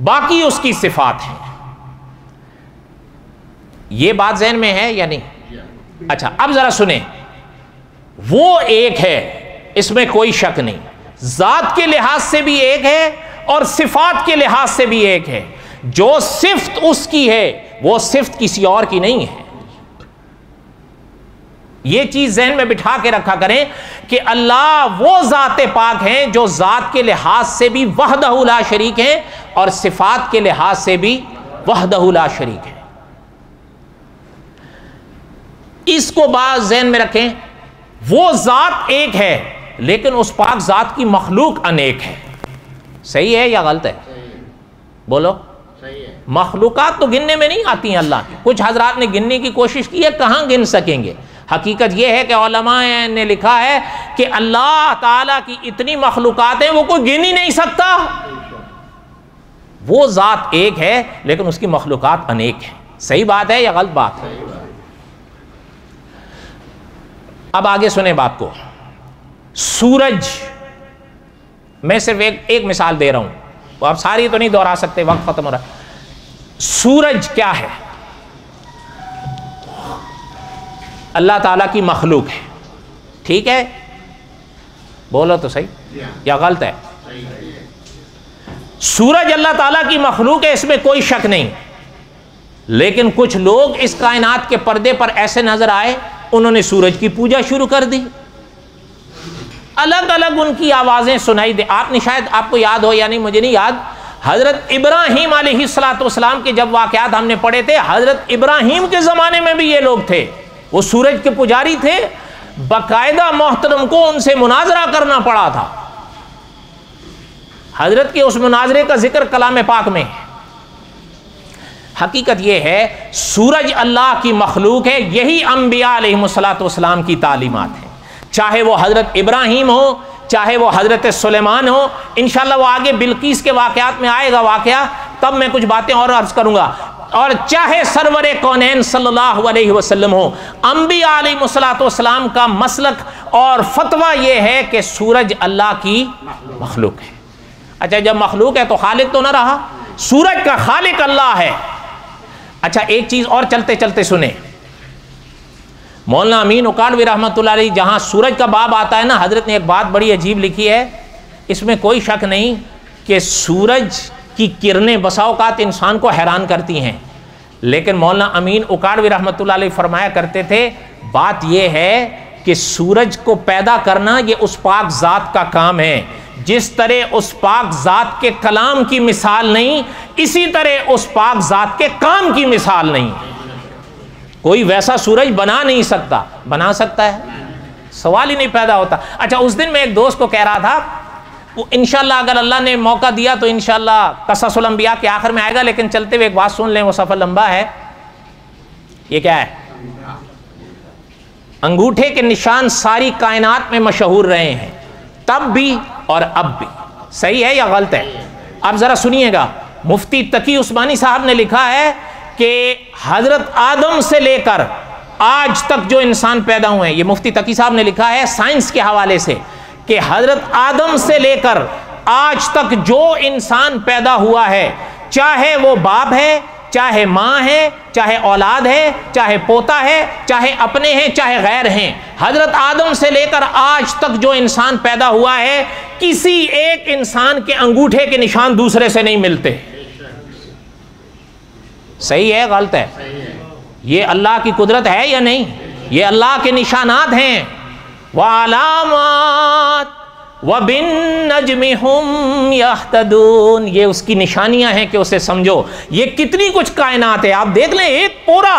Speaker 1: باقی اس کی صفات ہیں. یہ بات ذہن میں ہے یا نہیں؟ اچھا، اب ذرا سنیں، وہ ایک ہے، اس میں کوئی شک نہیں. ذات کے لحاظ سے بھی ایک ہے اور صفات کے لحاظ سے بھی ایک ہے. جو صفت اس کی ہے وہ صفت کسی اور کی نہیں ہے. یہ چیز ذہن میں بٹھا کے رکھا کریں کہ اللہ وہ ذات پاک ہیں جو ذات کے لحاظ سے بھی وحدہ لا شریک ہیں اور صفات کے لحاظ سے بھی وحدہ لا شریک ہیں. اس کو بات ذہن میں رکھیں، وہ ذات ایک ہے لیکن اس پاک ذات کی مخلوق انیک ہے. صحیح ہے یا غلط ہے؟ بولو. مخلوقات تو گننے میں نہیں آتی ہیں اللہ کی. کچھ حضرات نے گننے کی کوشش کی ہے، کہاں گن سکیں گے. حقیقت یہ ہے کہ علماء نے لکھا ہے کہ اللہ تعالیٰ کی اتنی مخلوقات ہیں وہ کوئی گن ہی نہیں سکتا. وہ ذات ایک ہے لیکن اس کی مخلوقات انیک ہیں. صحیح بات ہے یا غلط بات ہے؟ اب آگے سنیں بات کو. سورج، میں صرف ایک مثال دے رہا ہوں، وہ آپ ساری تو نہیں دہرا سکتے، وقت ختم ہو رہا. سورج کیا ہے؟ اللہ تعالیٰ کی مخلوق ہے، ٹھیک ہے؟ بولو تو صحیح یا غلط ہے؟ سورج اللہ تعالیٰ کی مخلوق ہے، اس میں کوئی شک نہیں. لیکن کچھ لوگ اس کائنات کے پردے پر ایسے نظر آئے، انہوں نے سورج کی پوجا شروع کر دی. الگ الگ ان کی آوازیں سنائی دے. آپ نے شاید، آپ کو یاد ہو یا نہیں مجھے نہیں یاد، حضرت ابراہیم علیہ السلام کے جب واقعات ہم نے پڑھے تھے، حضرت ابراہیم کے زمانے میں بھی یہ لوگ تھے، وہ سورج کے پجاری تھے. باقاعدہ محترم کو ان سے مناظرہ کرنا پڑا تھا. حضرت کے اس مناظرے کا ذکر کلام پاک میں ہے. حقیقت یہ ہے سورج اللہ کی مخلوق ہے. یہی انبیاء علیہ السلام کی تعلیمات ہیں، چاہے وہ حضرت ابراہیم ہو، چاہے وہ حضرت سلیمان ہو. انشاءاللہ وہ آگے بلقیس کے واقعات میں آئے گا واقعہ، تب میں کچھ باتیں اور عرض کروں گا. اور چاہے سرور کونین صلی اللہ علیہ وسلم ہو، انبیاء علیہ السلام کا مسلک اور فتویٰ یہ ہے کہ سورج اللہ کی مخلوق ہے. اچھا، جب مخلوق ہے تو خالق تو نہ رہا؟ سورج کا خالق اللہ ہے. اچھا، ایک چیز اور چلتے چلتے سنیں. مولانا امین اکاڑوی رحمۃ اللہ علیہ جہاں سورج کا باب آتا ہے نا، حضرت نے ایک بات بڑی عجیب لکھی ہے. اس میں کوئی شک نہیں کہ سورج کی کرنیں بسا اوقات انسان کو حیران کرتی ہیں، لیکن مولانا امین اکاڑوی رحمۃ اللہ علیہ فرمایا کرتے تھے بات یہ ہے کہ سورج کو پیدا کرنا یہ اس پاک ذات کا کام ہے. جس طرح اس پاک ذات کے کلام کی مثال نہیں، اسی طرح اس پاک ذات کے کام کی مثال نہیں. کوئی ویسا سورج بنا نہیں سکتا. بنا سکتا ہے؟ سوال ہی نہیں پیدا ہوتا. اچھا، اس دن میں ایک دوست کو کہہ رہا تھا، وہ انشاءاللہ اگر اللہ نے موقع دیا تو انشاءاللہ قصص الانبیاء کے آخر میں آئے گا، لیکن چلتے ہوئے ایک بات سن لیں، وہ سفر لمبا ہے. یہ کیا ہے؟ انگوٹھے کے نشان ساری کائنات میں مشہور رہے ہیں، تب بھی اور اب بھی. صحیح ہے یا غلط ہے؟ اب ذرا سنیے گا. مفتی تقی عثمانی صاحب نے لکھا ہے کہ حضرت آدم سے لے کر آج تک جو انسان پیدا ہوئے ہیں، یہ مفتی تقی صاحب نے لکھا ہے سائنس کے حوالے سے، کہ حضرت آدم سے لے کر آج تک جو انسان پیدا ہوا ہے، چاہے وہ باپ ہے، چاہے ماں ہے، چاہے اولاد ہے، چاہے پوتا ہے، چاہے اپنے ہیں، چاہے غیر ہیں، حضرت آدم سے لے کر آج تک جو انسان پیدا ہوا ہے، کسی ایک انسان کے انگوٹھے کے نشان دوسرے سے نہیں ملتے. صحیح ہے غلط ہے؟ یہ اللہ کی قدرت ہے یا نہیں؟ یہ اللہ کے نشانات ہیں. وَعَلَامَاتٍ وَبِالنَّجْمِ هُمْ يَهْتَدُونَ، یہ اس کی نشانیاں ہیں کہ اسے سمجھو. یہ کتنی کچھ کائنات ہے، آپ دیکھ لیں ایک پورا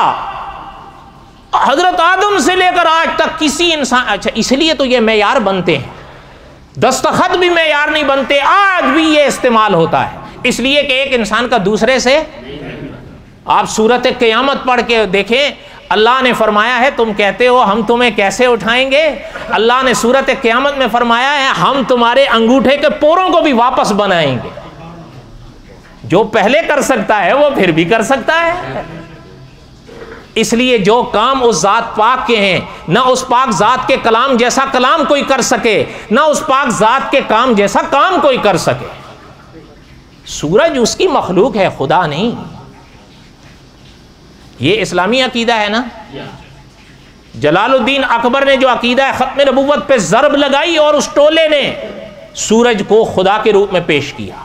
Speaker 1: حضرت آدم سے لے کر آج تک کسی انسان. اچھا اس لیے تو یہ معیار بنتے ہیں، دستخط بھی معیار نہیں بنتے، آج بھی یہ استعمال ہوتا ہے. اس لیے کہ ایک انسان کا دوسرے سے. آپ سورۃ قیامت پڑھ کے دیکھیں، اللہ نے فرمایا ہے تم کہتے ہو ہم تمہیں کیسے اٹھائیں گے، اللہ نے سورۃ قیامت میں فرمایا ہے ہم تمہارے انگوٹھے کے پوروں کو بھی واپس بنائیں گے. جو پہلے کر سکتا ہے وہ پھر بھی کر سکتا ہے. اس لیے جو کام اس ذات پاک کے ہیں، نہ اس پاک ذات کے کلام جیسا کلام کوئی کر سکے، نہ اس پاک ذات کے کام جیسا کام کوئی کر سکے. سورج اس کی مخلوق ہے، خدا نہیں. یہ اسلامی عقیدہ ہے نا. جلال الدین اکبر نے جو عقیدہ ختم نبوت پہ ضرب لگائی اور اس ٹولے نے سورج کو خدا کے روپ میں پیش کیا،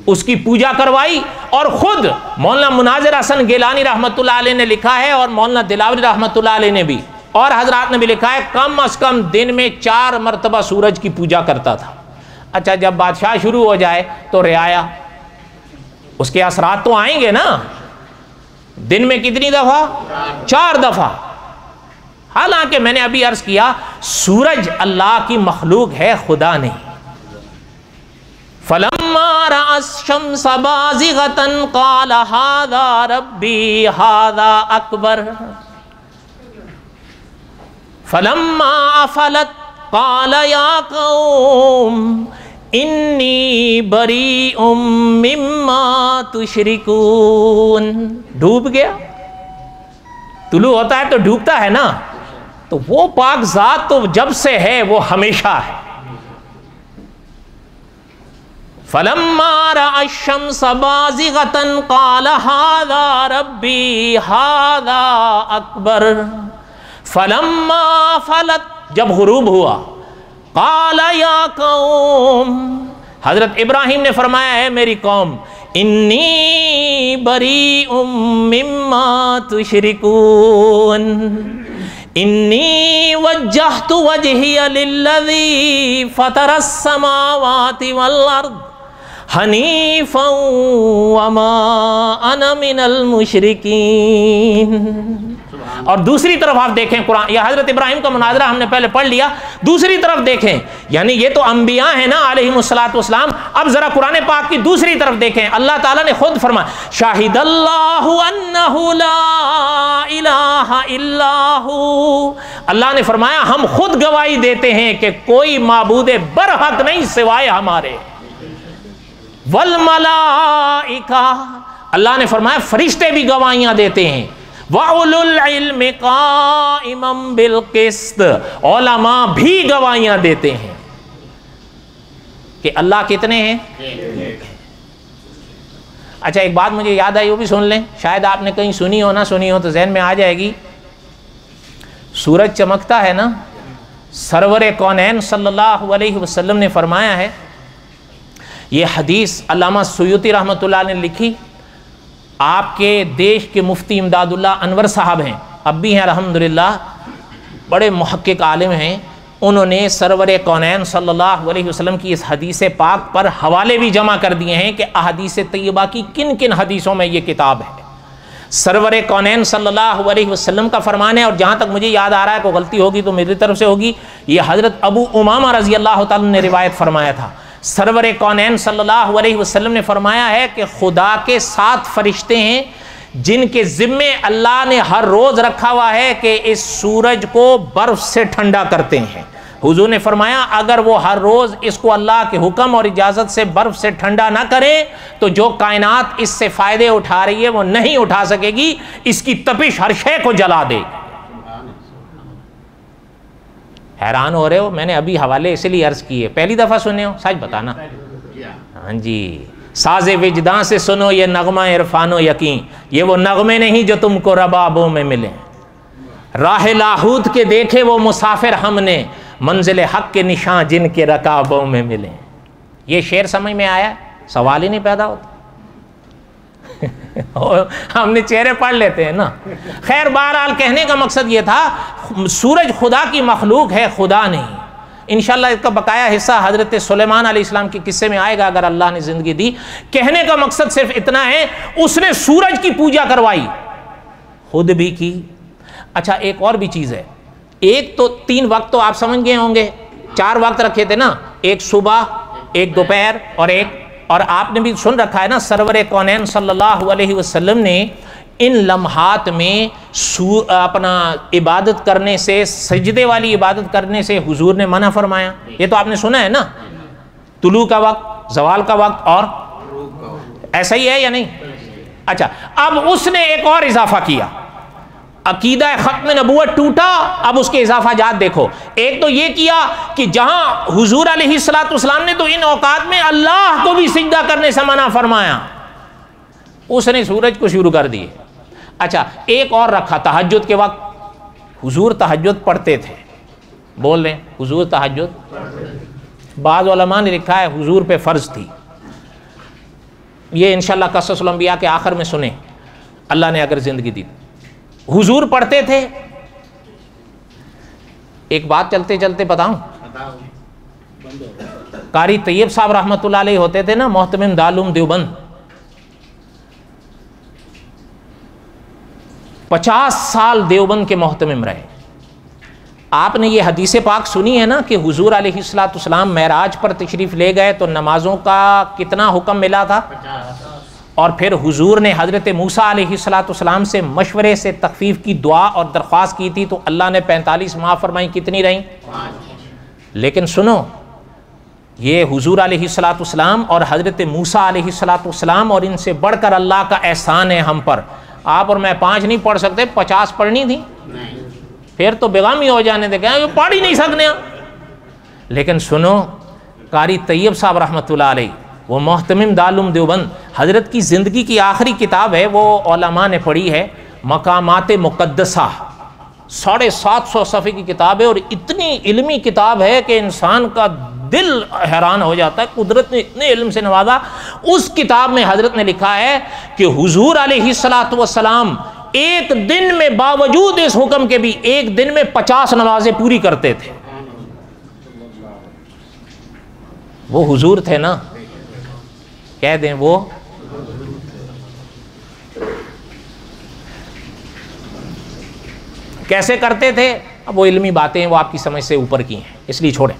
Speaker 1: اس کی پوجا کروائی. اور خود مولانا مناظر حسن گیلانی رحمۃ اللہ علیہ نے لکھا ہے، اور مولانا دلاوری رحمۃ اللہ علیہ نے بھی، اور حضرات نے بھی لکھا ہے کم از کم دن میں 4 مرتبہ سورج کی پوجا کرتا تھا. اچھا جب بادشاہ شروع ہو جائے تو رعایا، اس کے اثرات تو آئیں گے نا. دن میں کتنی دفعہ؟ 4 دفعہ. حالانکہ میں نے ابھی عرض کیا سورج اللہ کی مخلوق ہے، خدا نہیں. فَلَمَّا رَأَى الشَّمْسَ بَازِغَةً قَالَ هَذَا رَبِّي هَذَا أَكْبَرُ فَلَمَّا أَفَلَتْ قَالَ يَا قَوْمِ انی بریء مما تشرکون. ڈوب گیا، طلوع ہوتا ہے تو ڈوبتا ہے نا. تو وہ پاک ذات تو جب سے ہے وہ ہمیشہ ہے. فَلَمَّا رَأَى الشَّمْسَ بَازِغَةً قَالَ هَذَا رَبِّي هَذَا أَكْبَرُ فَلَمَّا فَلَتْ، جب غروب ہوا، قال یا قوم، حضرت ابراہیم نے فرمایا ہے میری قوم، انی بریء مما تشرکون انی وجہت وجہی للذی فطر السماوات والارض حنیفا وما انا من المشرکین. اور دوسری طرف آپ دیکھیں قرآن، یہ حضرت ابراہیم کا مناظرہ ہم نے پہلے پڑھ لیا. دوسری طرف دیکھیں، یعنی یہ تو انبیاء ہیں نا علیہم الصلاۃ والسلام. اب ذرا قرآن پاک کی دوسری طرف دیکھیں. اللہ تعالیٰ نے خود فرمایا شاہد اللہ انہ لا الہ الا ہو. اللہ نے فرمایا ہم خود گواہی دیتے ہیں کہ کوئی معبود برحق نہیں سوائے ہمارے. والملائکہ، اللہ نے فرمایا فرشتے بھی گواہیاں دیتے ہیں. وَأُولُو الْعِلْمِ قَائِمًا بِالْقِسْطِ، علماء بھی گواہیاں دیتے ہیں کہ اللہ کتنے ہیں. اچھا ایک بات مجھے یاد آئی، وہ بھی سن لیں، شاید آپ نے کہیں سنی ہو نہ سنی ہو تو ذہن میں آ جائے گی. سورج چمکتا ہے نا، سرور کونین صلی اللہ علیہ وسلم نے فرمایا ہے، یہ حدیث علامہ سیوطی رحمۃ اللہ نے لکھی. آپ کے دیش کے مفتی امداد اللہ انور صاحب ہیں، اب بھی ہیں الحمدللہ، بڑے محقق عالم ہیں. انہوں نے سرور کونین صلی اللہ علیہ وسلم کی اس حدیث پاک پر حوالے بھی جمع کر دیے ہیں کہ احادیث طیبہ کی کن کن حدیثوں میں یہ کتاب ہے. سرور کونین صلی اللہ علیہ وسلم کا فرمان ہے، اور جہاں تک مجھے یاد آ رہا ہے کوئی غلطی ہوگی تو میری طرف سے ہوگی، یہ حضرت ابو امامہ رضی اللہ تعالیٰ نے روایت فرمایا تھا. سرور کونین صلی اللہ علیہ وسلم نے فرمایا ہے کہ خدا کے 7 فرشتے ہیں جن کے ذمے اللہ نے ہر روز رکھا ہوا ہے کہ اس سورج کو برف سے ٹھنڈا کرتے ہیں. حضور نے فرمایا اگر وہ ہر روز اس کو اللہ کے حکم اور اجازت سے برف سے ٹھنڈا نہ کرے تو جو کائنات اس سے فائدے اٹھا رہی ہے وہ نہیں اٹھا سکے گی، اس کی تپش ہر شے کو جلا دے. حیران ہو رہے ہو؟ میں نے ابھی حوالے اسی لیے عرض کیے، پہلی دفعہ سنے ہو؟ سچ بتانا. ہاں جی، ساز وجدان سے سنو یہ نغمہ عرفان و یقین، یہ وہ نغمے نہیں جو تم کو ربابوں میں ملیں. راہ لاہوت کے دیکھے وہ مسافر ہم نے، منزل حق کے نشان جن کے رکابوں میں ملیں. یہ شعر سمجھ میں آیا؟ سوال ہی نہیں پیدا ہوتا. ہم نے چہرے پڑھ لیتے ہیں نا. خیر بہرحال کہنے کا مقصد یہ تھا سورج خدا کی مخلوق ہے، خدا نہیں. انشاءاللہ اس کا بقایا حصہ حضرت سلیمان علیہ السلام کے قصے میں آئے گا اگر اللہ نے زندگی دی. کہنے کا مقصد صرف اتنا ہے اس نے سورج کی پوجا کروائی، خود بھی کی. اچھا ایک اور بھی چیز ہے. ایک تو 3 وقت تو آپ سمجھ گئے ہوں گے، 4 وقت رکھے تھے نا، ایک صبح، ایک دوپہر اور آپ نے بھی سن رکھا ہے نا سرور کونین صلی اللہ علیہ وسلم نے ان لمحات میں اپنا عبادت کرنے سے، سجدے والی عبادت کرنے سے حضور نے منع فرمایا. یہ تو آپ نے سنا ہے نا، طلوع کا وقت، زوال کا وقت اور ایسا ہی ہے یا نہیں؟ اچھا اب اس نے ایک اور اضافہ کیا. عقیدہ ختم نبوت ٹوٹا، اب اس کے اضافہ جات دیکھو. ایک تو یہ کیا کہ جہاں حضور علیہ السلام نے تو ان اوقات میں اللہ کو بھی سجدہ کرنے سے منع فرمایا، اس نے سورج کو شروع کر دیے. اچھا ایک اور رکھا تہجد کے وقت. حضور تہجد پڑھتے تھے، بول رہے ہیں حضور تہجد، بعض علماء نے لکھا ہے حضور پہ فرض تھی. یہ انشاءاللہ قصص الانبیاء کے آخر میں سنیں اللہ نے اگر زندگی دی. حضور پڑھتے تھے. ایک بات چلتے چلتے بتاؤں، قاری طیب صاحب رحمۃ اللہ علیہ ہوتے تھے نا محتمم دارالعلوم دیوبند، 50 سال دیوبند کے محتمم رہے. آپ نے یہ حدیث پاک سنی ہے نا کہ حضور علیہ السلام معراج پر تشریف لے گئے تو نمازوں کا کتنا حکم ملا تھا؟ اور پھر حضور نے حضرت موسیٰ علیہ السلام سے مشورے سے تخفیف کی دعا اور درخواست کی تھی تو اللہ نے 45 معاف فرمائی. کتنی رہیں؟ 5. لیکن سنو، یہ حضور علیہ السلام اور حضرت موسیٰ علیہ السلام اور ان سے بڑھ کر اللہ کا احسان ہے ہم پر. آپ اور میں 5 نہیں پڑھ سکتے، 50 پڑھنی تھی، پھر تو بیغامی ہو جانے دے گئے، پڑھ ہی نہیں سکنے. لیکن سنو، قاری طیب صاحب رحمۃ اللہ علیہ وہ محتمم دارالعلوم دیوبند، حضرت کی زندگی کی آخری کتاب ہے، وہ علماء نے پڑھی ہے، مقامات مقدسہ، 750 صفحے کی کتاب ہے اور اتنی علمی کتاب ہے کہ انسان کا دل حیران ہو جاتا ہے. قدرت نے اتنے علم سے نوازا. اس کتاب میں حضرت نے لکھا ہے کہ حضور علیہ السلام ایک دن میں باوجود اس حکم کے بھی ایک دن میں 50 نمازیں پوری کرتے تھے. وہ حضور تھے نا، کہہ دیں وہ کیسے کرتے تھے. اب وہ علمی باتیں وہ آپ کی سمجھ سے اوپر کی ہیں، اس لیے چھوڑیں.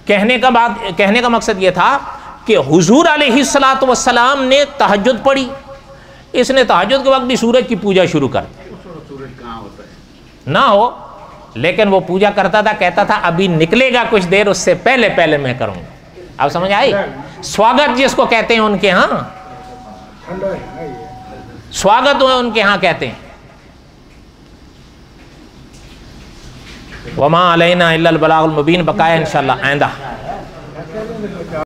Speaker 1: کہنے کا مقصد یہ تھا کہ حضور علیہ السلام نے تہجد پڑھی. اس نے تہجد کے وقت بھی سورج کی پوجا شروع کر دی. نہ ہو لیکن وہ پوجا کرتا تھا، کہتا تھا ابھی نکلے گا کچھ دیر، اس سے پہلے میں کروں گا. آپ سمجھ آئی؟ سواگت جس کو کہتے ہیں ان کے ہاں، سواگت ہوئے ان کے ہاں کہتے ہیں. وما علینا الا البلاغ المبین، بقایا انشاءاللہ آئندہ.